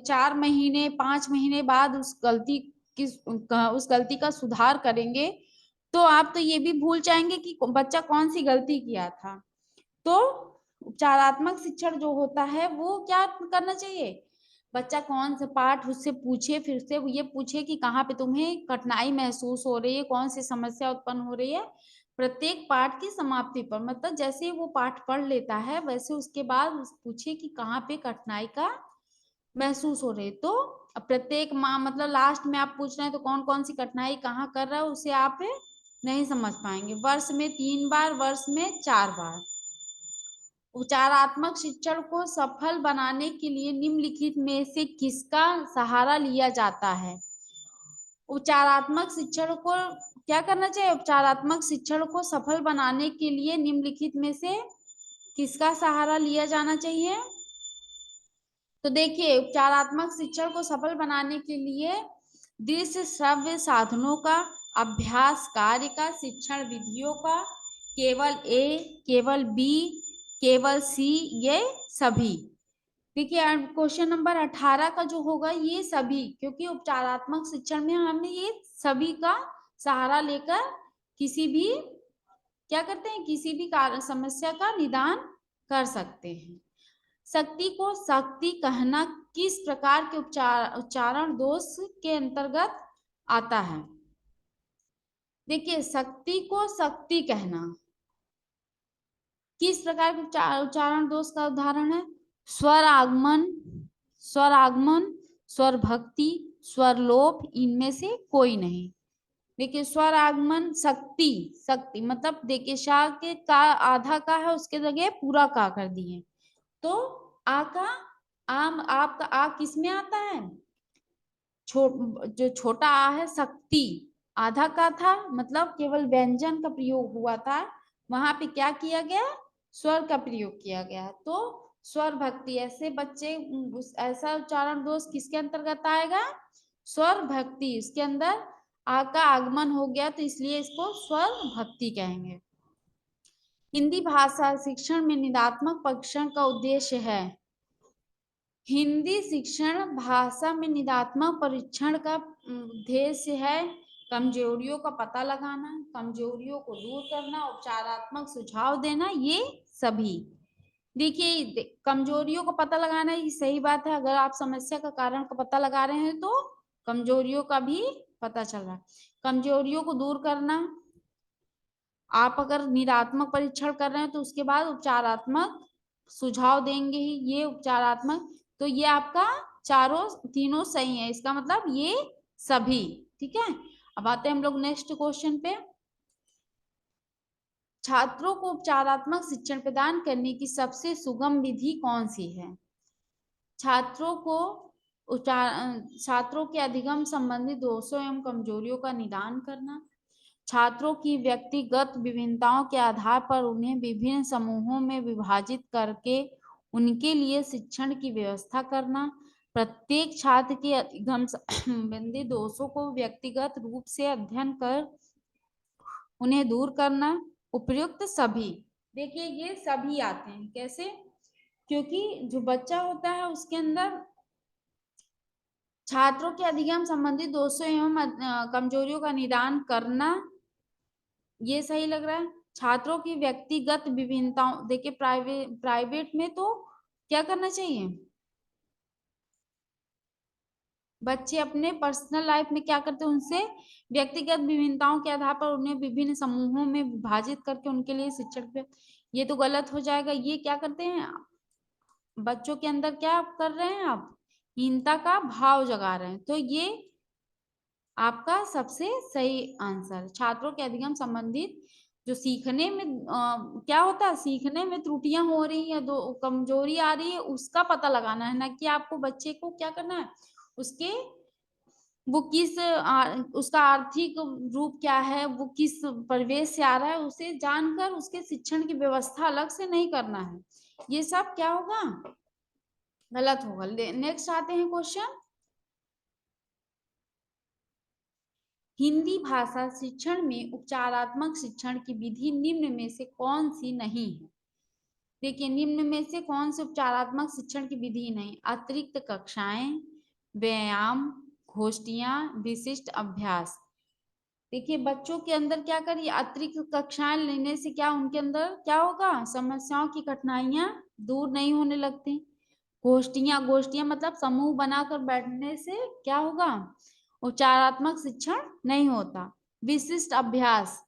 4 महीने 5 महीने बाद उस गलती का सुधार करेंगे, तो आप तो ये भी भूल जाएंगे कि बच्चा कौन सी गलती किया था। तो उपचारात्मक शिक्षण जो होता है वो क्या करना चाहिए, बच्चा कौन सा पाठ उससे पूछे, फिर से ये पूछे कि कहाँ पे तुम्हें कठिनाई महसूस हो रही है, कौन सी समस्या उत्पन्न हो रही है। प्रत्येक पाठ की समाप्ति पर, मतलब जैसे वो पाठ पढ़ लेता है वैसे उसके बाद पूछे कि कहाँ पे कठिनाई का महसूस हो रही है। तो प्रत्येक माह मतलब लास्ट में आप पूछ रहे हैं तो कौन कौन सी कठिनाई कहाँ कर रहा है उसे आप नहीं समझ पाएंगे। वर्ष में 3 बार, वर्ष में 4 बार। उपचारात्मक शिक्षण को सफल बनाने के लिए निम्नलिखित में से किसका सहारा लिया जाता है। उपचारात्मक शिक्षण को क्या करना चाहिए, उपचारात्मक शिक्षण को सफल बनाने के लिए निम्नलिखित में से किसका सहारा लिया जाना चाहिए। तो देखिए, उपचारात्मक शिक्षण को सफल बनाने के लिए दृश्य श्रव्य साधनों का, अभ्यास कार्य का, शिक्षण विधियों का, केवल ए, केवल बी, केवल सी, ये सभी। देखिए क्वेश्चन नंबर 18 का जो होगा ये सभी, क्योंकि उपचारात्मक शिक्षण में हमने ये सभी का सहारा लेकर किसी भी क्या करते हैं, किसी भी समस्या का निदान कर सकते हैं। शक्ति को शक्ति कहना किस प्रकार के उच्चारण दोष के अंतर्गत आता है। देखिए, शक्ति को शक्ति कहना किस प्रकार के उच्चारण दोष का उदाहरण है। स्वर आगमन, स्वर आगमन, स्वर भक्ति, स्वर लोप, इनमें से कोई नहीं। देखिए, स्वर आगमन शक्ति, शक्ति मतलब देखिए शाह के का आधा का है उसके जगह पूरा का कर दिए। तो आ का आम, आपका आ किस में आता है, जो छोटा आ है शक्ति, आधा का था मतलब केवल व्यंजन का प्रयोग हुआ था, वहां पे क्या किया गया, स्वर का प्रयोग किया गया। तो स्वर भक्ति, ऐसे बच्चे ऐसा उच्चारण दोष किसके अंतर्गत आएगा, स्वर भक्ति, इसके अंदर आ का आगमन हो गया तो इसलिए इसको स्वर भक्ति कहेंगे। हिंदी भाषा शिक्षण में निदात्मक परीक्षण का उद्देश्य है। हिंदी शिक्षण भाषा में निदात्मक परीक्षण का उद्देश्य है कमजोरियों का पता लगाना, कमजोरियों को दूर करना, उपचारात्मक सुझाव देना, ये सभी। देखिए, कमजोरियों का पता लगाना ये सही बात है, अगर आप समस्या का कारण का पता लगा रहे हैं तो कमजोरियों का भी पता चल रहा है। कमजोरियों को दूर करना, आप अगर निदात्मक परीक्षण कर रहे हैं तो उसके बाद उपचारात्मक सुझाव देंगे ही, ये उपचारात्मक। तो ये आपका चारों तीनों सही है, इसका मतलब ये सभी। ठीक है, अब आते हैं हम लोग नेक्स्ट क्वेश्चन पे। छात्रों को उपचारात्मक शिक्षण प्रदान करने की सबसे सुगम विधि कौन सी है। छात्रों को छात्रों के अधिगम संबंधी दोषों एवं कमजोरियों का निदान करना, छात्रों की व्यक्तिगत विभिन्नताओं के आधार पर उन्हें विभिन्न समूहों में विभाजित करके उनके लिए शिक्षण की व्यवस्था करना, प्रत्येक छात्र के अधिगम संबंधी दोषों को व्यक्तिगत रूप से अध्ययन कर उन्हें दूर करना, उपयुक्त सभी। देखिए, ये सभी आते हैं कैसे, क्योंकि जो बच्चा होता है उसके अंदर छात्रों के अधिगम संबंधी दोषों एवं कमजोरियों का निदान करना, ये सही लग रहा है। छात्रों की व्यक्तिगत विभिन्नताओं, देखिए प्राइवेट में तो क्या करना चाहिए, बच्चे अपने पर्सनल लाइफ में क्या करते हैं, उनसे व्यक्तिगत विभिन्नताओं के आधार पर उन्हें विभिन्न समूहों में विभाजित करके उनके लिए शिक्षण पे, ये तो गलत हो जाएगा। ये क्या करते हैं, बच्चों के अंदर क्या कर रहे हैं आप, हीनता का भाव जगा रहे हैं। तो ये आपका सबसे सही आंसर। छात्रों के अधिगम संबंधित जो सीखने में क्या होता है, सीखने में त्रुटियां हो रही है, दो कमजोरी आ रही है, उसका पता लगाना है, ना कि आपको बच्चे को क्या करना है, उसके वो किस उसका आर्थिक रूप क्या है, वो किस परिवेश से आ रहा है, उसे जानकर उसके शिक्षण की व्यवस्था अलग से नहीं करना है। ये सब क्या होगा, गलत होगा। नेक्स्ट आते हैं क्वेश्चन। हिंदी भाषा शिक्षण में उपचारात्मक शिक्षण की विधि निम्न में से कौन सी नहीं है। देखिए, निम्न में से कौन से उपचारात्मक शिक्षण की विधि नहीं, अतिरिक्त कक्षाएं, व्यायाम, गोष्ठियां, विशिष्ट अभ्यास। देखिए बच्चों के अंदर क्या करिए, अतिरिक्त कक्षाएं लेने से क्या उनके अंदर क्या होगा, समस्याओं की कठिनाइयां दूर नहीं होने लगती। गोष्ठियां गोष्ठियां मतलब समूह बनाकर बैठने से क्या होगा, उपचारात्मक शिक्षण नहीं होता। विशिष्ट अभ्यास,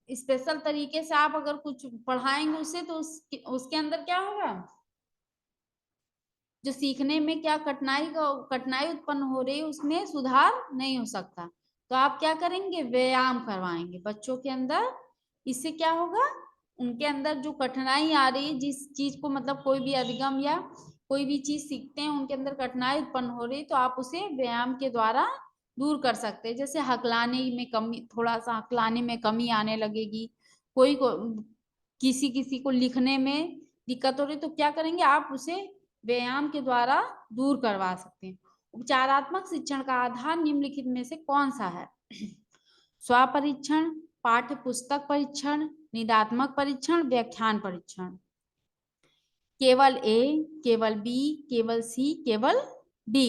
स्पेशल तरीके से आप अगर कुछ पढ़ाएंगे उसे तो उसके अंदर क्या होगा, जो सीखने में क्या कठिनाई उत्पन्न हो रही है उसमें सुधार नहीं हो सकता। तो आप क्या करेंगे, व्यायाम करवाएंगे बच्चों के अंदर। इससे क्या होगा, उनके अंदर जो कठिनाई आ रही है, जिस चीज को मतलब कोई भी अधिगम या कोई भी चीज सीखते हैं उनके अंदर कठिनाई उत्पन्न हो रही, तो आप उसे व्यायाम के द्वारा दूर कर सकते हैं। जैसे हकलाने में कमी, थोड़ा सा हकलाने में कमी आने लगेगी, कोई को किसी किसी को लिखने में दिक्कत हो रही, तो क्या करेंगे, आप उसे व्यायाम के द्वारा दूर करवा सकते हैं। उपचारात्मक शिक्षण का आधार निम्नलिखित में से कौन सा है? स्वपरीक्षण, पाठ्य पुस्तक परीक्षण, निदात्मक परीक्षण, व्याख्यान परीक्षण। केवल ए, केवल बी, केवल सी, केवल डी।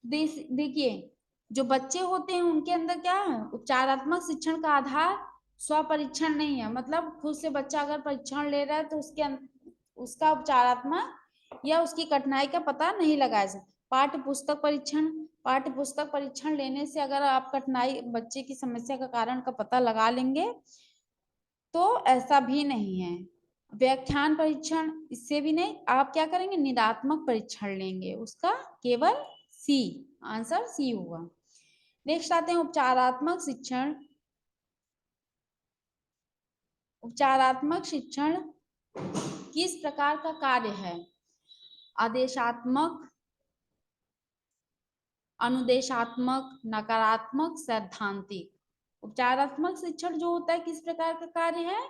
देखिए जो बच्चे होते हैं उनके अंदर क्या है, उपचारात्मक शिक्षण का आधार स्वपरीक्षण नहीं है, मतलब खुद से बच्चा अगर परीक्षण ले रहा है तो उसका उपचारात्मक या उसकी कठिनाई का पता नहीं लगाया जा। पाठ्य पुस्तक परीक्षण, पाठ्य पुस्तक परीक्षण लेने से अगर आप कठिनाई बच्चे की समस्या का कारण का पता लगा लेंगे तो ऐसा भी नहीं है। व्याख्यान परीक्षण, इससे भी नहीं, आप क्या करेंगे, निदात्मक परीक्षण लेंगे, उसका केवल सी, आंसर सी होगा। नेक्स्ट आते हैं उपचारात्मक शिक्षण। उपचारात्मक शिक्षण किस प्रकार का कार्य है? आदेशात्मक, अनुदेशात्मक, नकारात्मक, सैद्धांतिक। उपचारात्मक शिक्षण जो होता है किस प्रकार का कार्य है,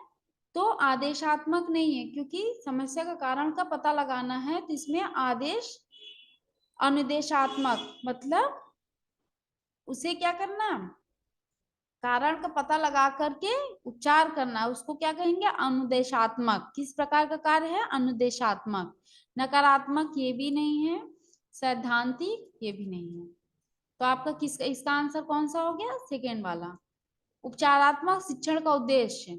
तो आदेशात्मक नहीं है, क्योंकि समस्या का कारण का पता लगाना है, तो इसमें आदेश। अनुदेशात्मक मतलब उसे क्या करना, कारण का पता लगा करके उपचार करना, उसको क्या कहेंगे, अनुदेशात्मक। किस प्रकार का कार्य है, अनुदेशात्मक। नकारात्मक ये भी नहीं है, सैद्धांतिक ये भी नहीं है। तो आपका इसका आंसर कौन सा हो गया, सेकेंड वाला। उपचारात्मक शिक्षण का उद्देश्य,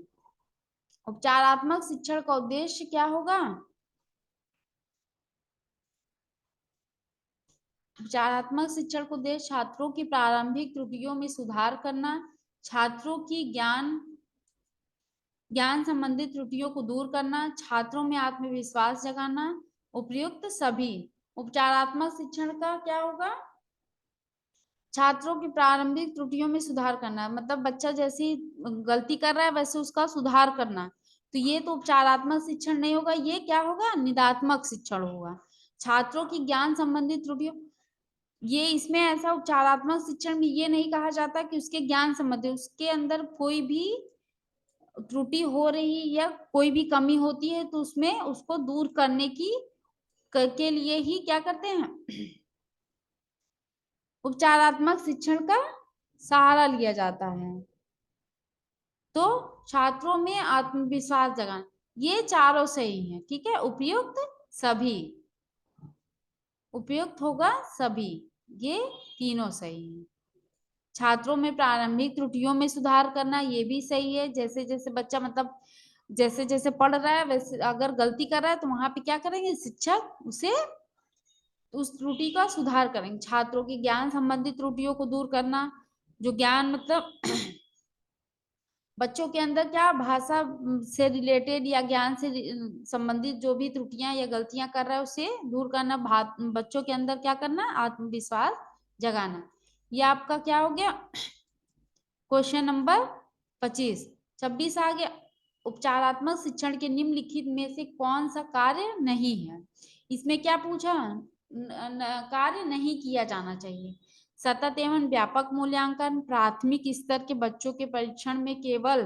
उपचारात्मक शिक्षण का उद्देश्य क्या होगा, उपचारात्मक शिक्षण का उद्देश्य छात्रों की प्रारंभिक त्रुटियों में सुधार करना, छात्रों की ज्ञान संबंधित त्रुटियों को दूर करना, छात्रों में आत्मविश्वास जगाना। उपयुक्त सभी। उपचारात्मक शिक्षण का क्या होगा, छात्रों की प्रारंभिक त्रुटियों में सुधार करना, मतलब बच्चा जैसी गलती कर रहा है वैसे उसका सुधार करना, तो ये तो उपचारात्मक शिक्षण नहीं होगा, ये क्या होगा, निदात्मक शिक्षण होगा। छात्रों की ज्ञान संबंधित त्रुटियों, ये इसमें ऐसा उपचारात्मक शिक्षण में ये नहीं कहा जाता कि उसके ज्ञान संबंधित, उसके अंदर कोई भी त्रुटि हो रही या कोई भी कमी होती है तो उसमें उसको दूर करने की के लिए ही क्या करते हैं, उपचारात्मक शिक्षण का सहारा लिया जाता है। तो छात्रों में आत्मविश्वास जगाना, ये चारों सही है, ठीक है। उपयुक्त सभी, उपयुक्त होगा सभी, ये तीनों सही है। छात्रों में प्रारंभिक त्रुटियों में सुधार करना, ये भी सही है। जैसे जैसे बच्चा मतलब जैसे जैसे पढ़ रहा है वैसे अगर गलती कर रहा है तो वहां पे क्या करेंगे, शिक्षक उसे उस त्रुटि का सुधार करेंगे। छात्रों की ज्ञान संबंधित त्रुटियों को दूर करना, जो ज्ञान मतलब बच्चों के अंदर क्या भाषा से रिलेटेड या ज्ञान से संबंधित जो भी त्रुटियां या गलतियां कर रहा है उसे दूर करना, बच्चों के अंदर क्या करना, आत्मविश्वास जगाना। ये आपका क्या हो गया, क्वेश्चन नंबर 25। 26 आ गया, उपचारात्मक शिक्षण के निम्नलिखित में से कौन सा कार्य नहीं है? इसमें क्या पूछा, कार्य नहीं किया जाना चाहिए। सतत एवं व्यापक मूल्यांकन, प्राथमिक स्तर के बच्चों के परीक्षण में केवल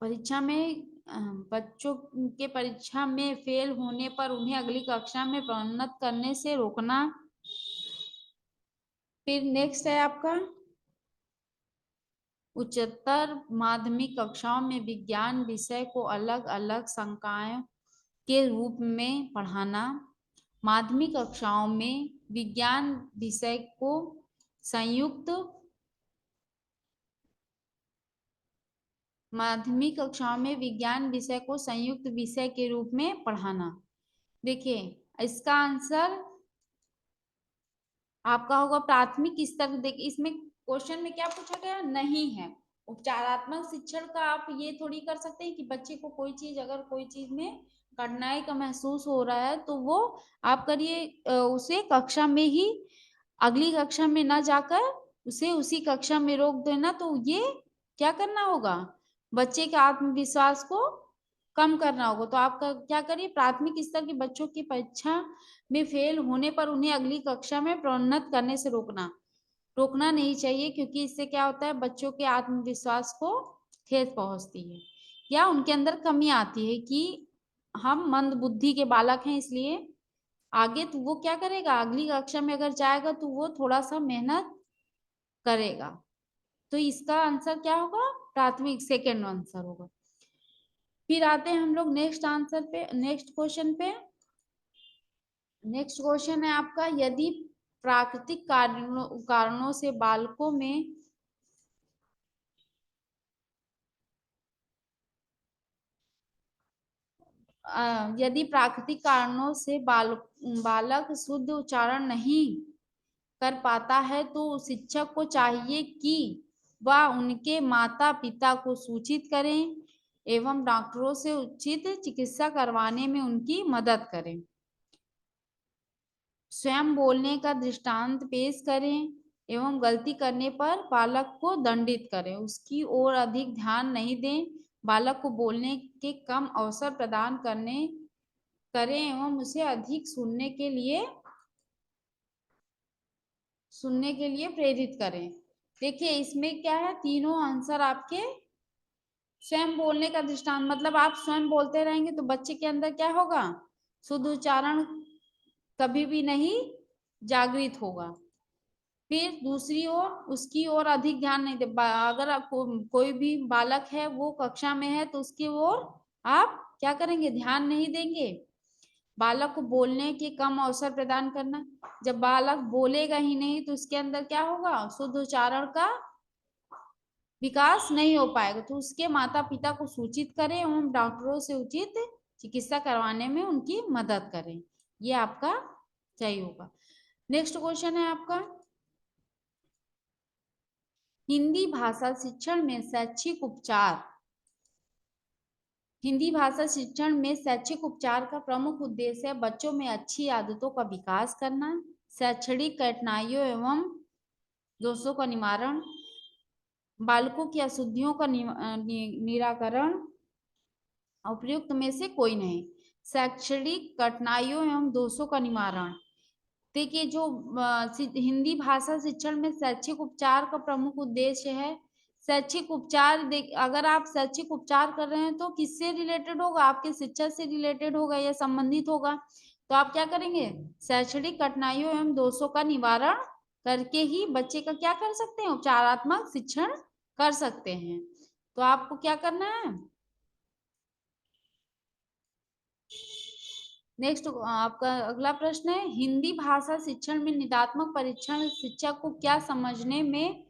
परीक्षा में बच्चों के परीक्षा में फेल होने पर उन्हें अगली कक्षा में प्रोन्नत करने से रोकना। फिर नेक्स्ट है आपका उच्चतर माध्यमिक कक्षाओं में विज्ञान विषय को अलग अलग संकायों के रूप में पढ़ाना। माध्यमिक कक्षाओं में विज्ञान विषय को संयुक्त माध्यमिक कक्षाओं में विज्ञान विषय को संयुक्त विषय के रूप में पढ़ाना। देखिए इसका आंसर आपका होगा प्राथमिक स्तर। देखिए इसमें क्वेश्चन में क्या पूछा गया, नहीं है। उपचारात्मक शिक्षण का आप ये थोड़ी कर सकते हैं कि बच्चे को कोई चीज, अगर कोई चीज में कठिनाई का महसूस हो रहा है तो वो आप करिए, उसे कक्षा में ही, अगली कक्षा में ना जाकर उसे उसी कक्षा में रोक देना। तो ये क्या करना होगा, बच्चे के आत्मविश्वास को कम करना होगा। तो आपका क्या करिए, प्राथमिक स्तर के बच्चों की परीक्षा में फेल होने पर उन्हें अगली कक्षा में प्रोन्नत करने से रोकना नहीं चाहिए, क्योंकि इससे क्या होता है, बच्चों के आत्मविश्वास को ठेस पहुंचती है या उनके अंदर कमी आती है कि हम मंद बुद्धि के बालक हैं, इसलिए आगे तो वो क्या करेगा, अगली कक्षा में अगर जाएगा तो वो थोड़ा सा मेहनत करेगा। तो इसका आंसर क्या होगा, प्राथमिक, सेकेंड आंसर होगा। फिर आते हैं हम लोग नेक्स्ट आंसर पे, नेक्स्ट क्वेश्चन पे। नेक्स्ट क्वेश्चन है आपका, यदि प्राकृतिक कारणों से बालकों में यदि प्राकृतिक कारणों से बालक शुद्ध उच्चारण नहीं कर पाता है तो शिक्षक को चाहिए कि वह उनके माता पिता को सूचित करें एवं डॉक्टरों से उचित चिकित्सा करवाने में उनकी मदद करें। स्वयं बोलने का दृष्टांत पेश करें एवं गलती करने पर बालक को दंडित करें। उसकी ओर अधिक ध्यान नहीं दें, बालक को बोलने के कम अवसर प्रदान करें एवं उसे अधिक सुनने के लिए प्रेरित करें। देखिए इसमें क्या है, तीनों आंसर आपके स्वयं बोलने का दृष्टांत, मतलब आप स्वयं बोलते रहेंगे तो बच्चे के अंदर क्या होगा, शुद्ध उच्चारण कभी भी नहीं जागृत होगा। फिर दूसरी ओर उसकी ओर अधिक ध्यान नहीं दे, अगर आप कोई भी बालक है वो कक्षा में है तो उसकी ओर आप क्या करेंगे, ध्यान नहीं देंगे। बालक को बोलने के कम अवसर प्रदान करना, जब बालक बोलेगा ही नहीं तो उसके अंदर क्या होगा, शुद्ध उच्चारण का विकास नहीं हो पाएगा। तो उसके माता पिता को सूचित करें एवं डॉक्टरों से उचित चिकित्सा करवाने में उनकी मदद करें। ये आपका सही होगा। नेक्स्ट क्वेश्चन है आपका, हिंदी भाषा शिक्षण में शैक्षिक उपचार। हिंदी भाषा शिक्षण में शैक्षिक उपचार का प्रमुख उद्देश्य है बच्चों में अच्छी आदतों का विकास करना, शैक्षणिक कठिनाइयों एवं दोषों का निवारण, बालकों की अशुद्धियों का निराकरण, उपयुक्त में से कोई नहीं। शैक्षणिक कठिनाइयों एवं दोषों का निवारण। देखिए जो हिंदी भाषा शिक्षण में शैक्षिक उपचार का प्रमुख उद्देश्य है, शैक्षिक उपचार, अगर आप शैक्षिक उपचार कर रहे हैं तो किससे रिलेटेड होगा, आपके शिक्षा से रिलेटेड होगा या संबंधित होगा। तो आप क्या करेंगे, शैक्षणिक कठिनाइयों एवं दोषों का निवारण करके ही बच्चे का क्या कर सकते हैं, उपचारात्मक शिक्षण कर सकते हैं। तो आपको क्या करना है, नेक्स्ट आपका अगला प्रश्न है, हिंदी भाषा शिक्षण में निदात्मक परीक्षण शिक्षक को क्या समझने में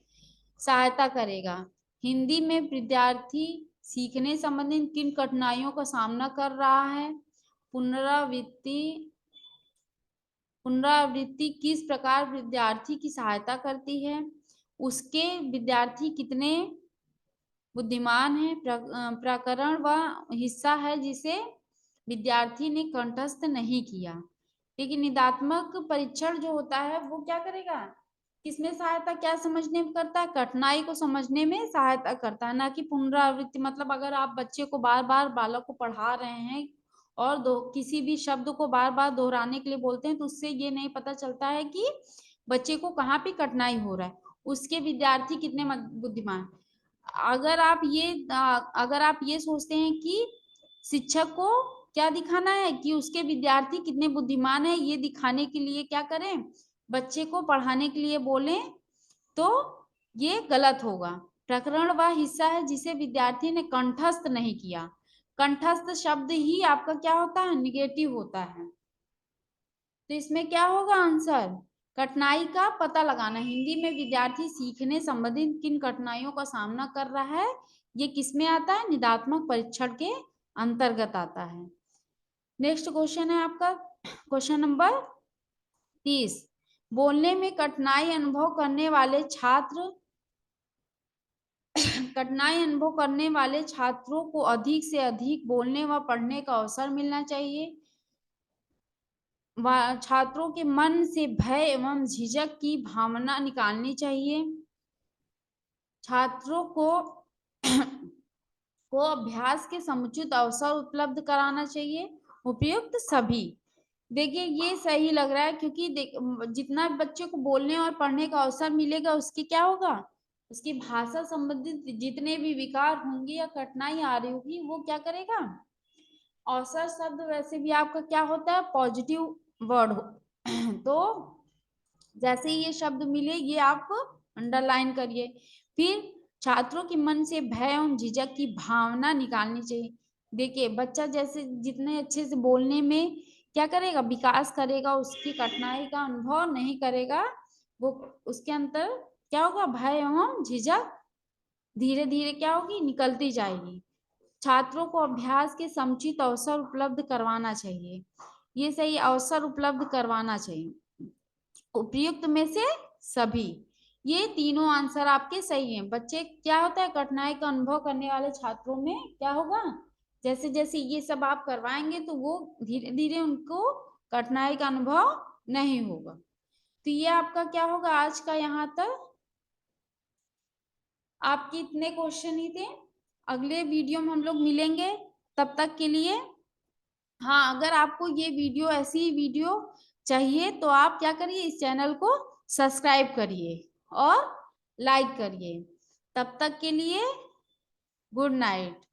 सहायता करेगा। हिंदी में विद्यार्थी सीखने संबंधी किन कठिनाइयों का सामना कर रहा है, पुनरावृत्ति किस प्रकार विद्यार्थी की सहायता करती है, उसके विद्यार्थी कितने बुद्धिमान है, प्रकरण व हिस्सा है जिसे विद्यार्थी ने कंठस्थ नहीं किया। लेकिन निदात्मक परीक्षण जो होता है वो क्या करेगा, किसमें सहायता, क्या समझने में करता है, कठिनाई को समझने में सहायता करता है, ना कि पुनरावृत्ति। मतलब अगर आप बच्चे को बार बार, बालक को पढ़ा रहे हैं और किसी भी शब्द को बार बार दोहराने के लिए बोलते हैं तो उससे ये नहीं पता चलता है कि बच्चे को कहाँ पे कठिनाई हो रहा है, उसके विद्यार्थी कितने बुद्धिमान। अगर आप ये सोचते हैं कि शिक्षक को क्या दिखाना है कि उसके विद्यार्थी कितने बुद्धिमान है, ये दिखाने के लिए क्या करें, बच्चे को पढ़ाने के लिए बोलें, तो ये गलत होगा। प्रकरण वह हिस्सा है जिसे विद्यार्थी ने कंठस्थ नहीं किया। कंठस्थ शब्द ही आपका क्या होता है, निगेटिव होता है। तो इसमें क्या होगा आंसर, कठिनाई का पता लगाना, हिंदी में विद्यार्थी सीखने संबंधित किन कठिनाइयों का सामना कर रहा है, ये किसमें आता है, निदात्मक परीक्षण के अंतर्गत आता है। नेक्स्ट क्वेश्चन है आपका क्वेश्चन नंबर 30, बोलने में कठिनाई अनुभव करने वाले छात्र कठिनाई अनुभव करने वाले छात्रों को अधिक से अधिक बोलने व पढ़ने का अवसर मिलना चाहिए। छात्रों के मन से भय एवं झिझक की भावना निकालनी चाहिए। छात्रों को अभ्यास के समुचित अवसर उपलब्ध कराना चाहिए। उपयुक्त सभी, देखिए ये सही लग रहा है, क्योंकि जितना बच्चे को बोलने और पढ़ने का अवसर मिलेगा उसकी क्या होगा, उसकी भाषा संबंधित जितने भी विकार होंगे या कठिनाई आ रही होगी वो क्या करेगा। अवसर शब्द वैसे भी आपका क्या होता है, पॉजिटिव वर्ड हो तो जैसे ये शब्द मिले ये आप अंडरलाइन करिए। फिर छात्रों के मन से भय एवं झिझक की भावना निकालनी चाहिए। देखिए बच्चा जैसे जितने अच्छे से बोलने में क्या करेगा, विकास करेगा, उसकी कठिनाई का अनुभव नहीं करेगा, वो उसके अंदर क्या होगा, भय एवं झिझक धीरे धीरे क्या होगी, निकलती जाएगी। छात्रों को अभ्यास के समुचित अवसर उपलब्ध करवाना चाहिए, ये सही, अवसर उपलब्ध करवाना चाहिए। उपयुक्त में से सभी, ये तीनों आंसर आपके सही हैं। बच्चे क्या होता है, कठिनाई का अनुभव करने वाले छात्रों में क्या होगा, जैसे जैसे ये सब आप करवाएंगे तो वो धीरे धीरे उनको कठिनाई का अनुभव नहीं होगा। तो ये आपका क्या होगा आज का, यहाँ तक आपके इतने क्वेश्चन ही थे। अगले वीडियो में हम लोग मिलेंगे, तब तक के लिए हाँ, अगर आपको ये वीडियो ऐसी वीडियो चाहिए तो आप क्या करिए, इस चैनल को सब्सक्राइब करिए और लाइक करिए। तब तक के लिए गुड नाइट।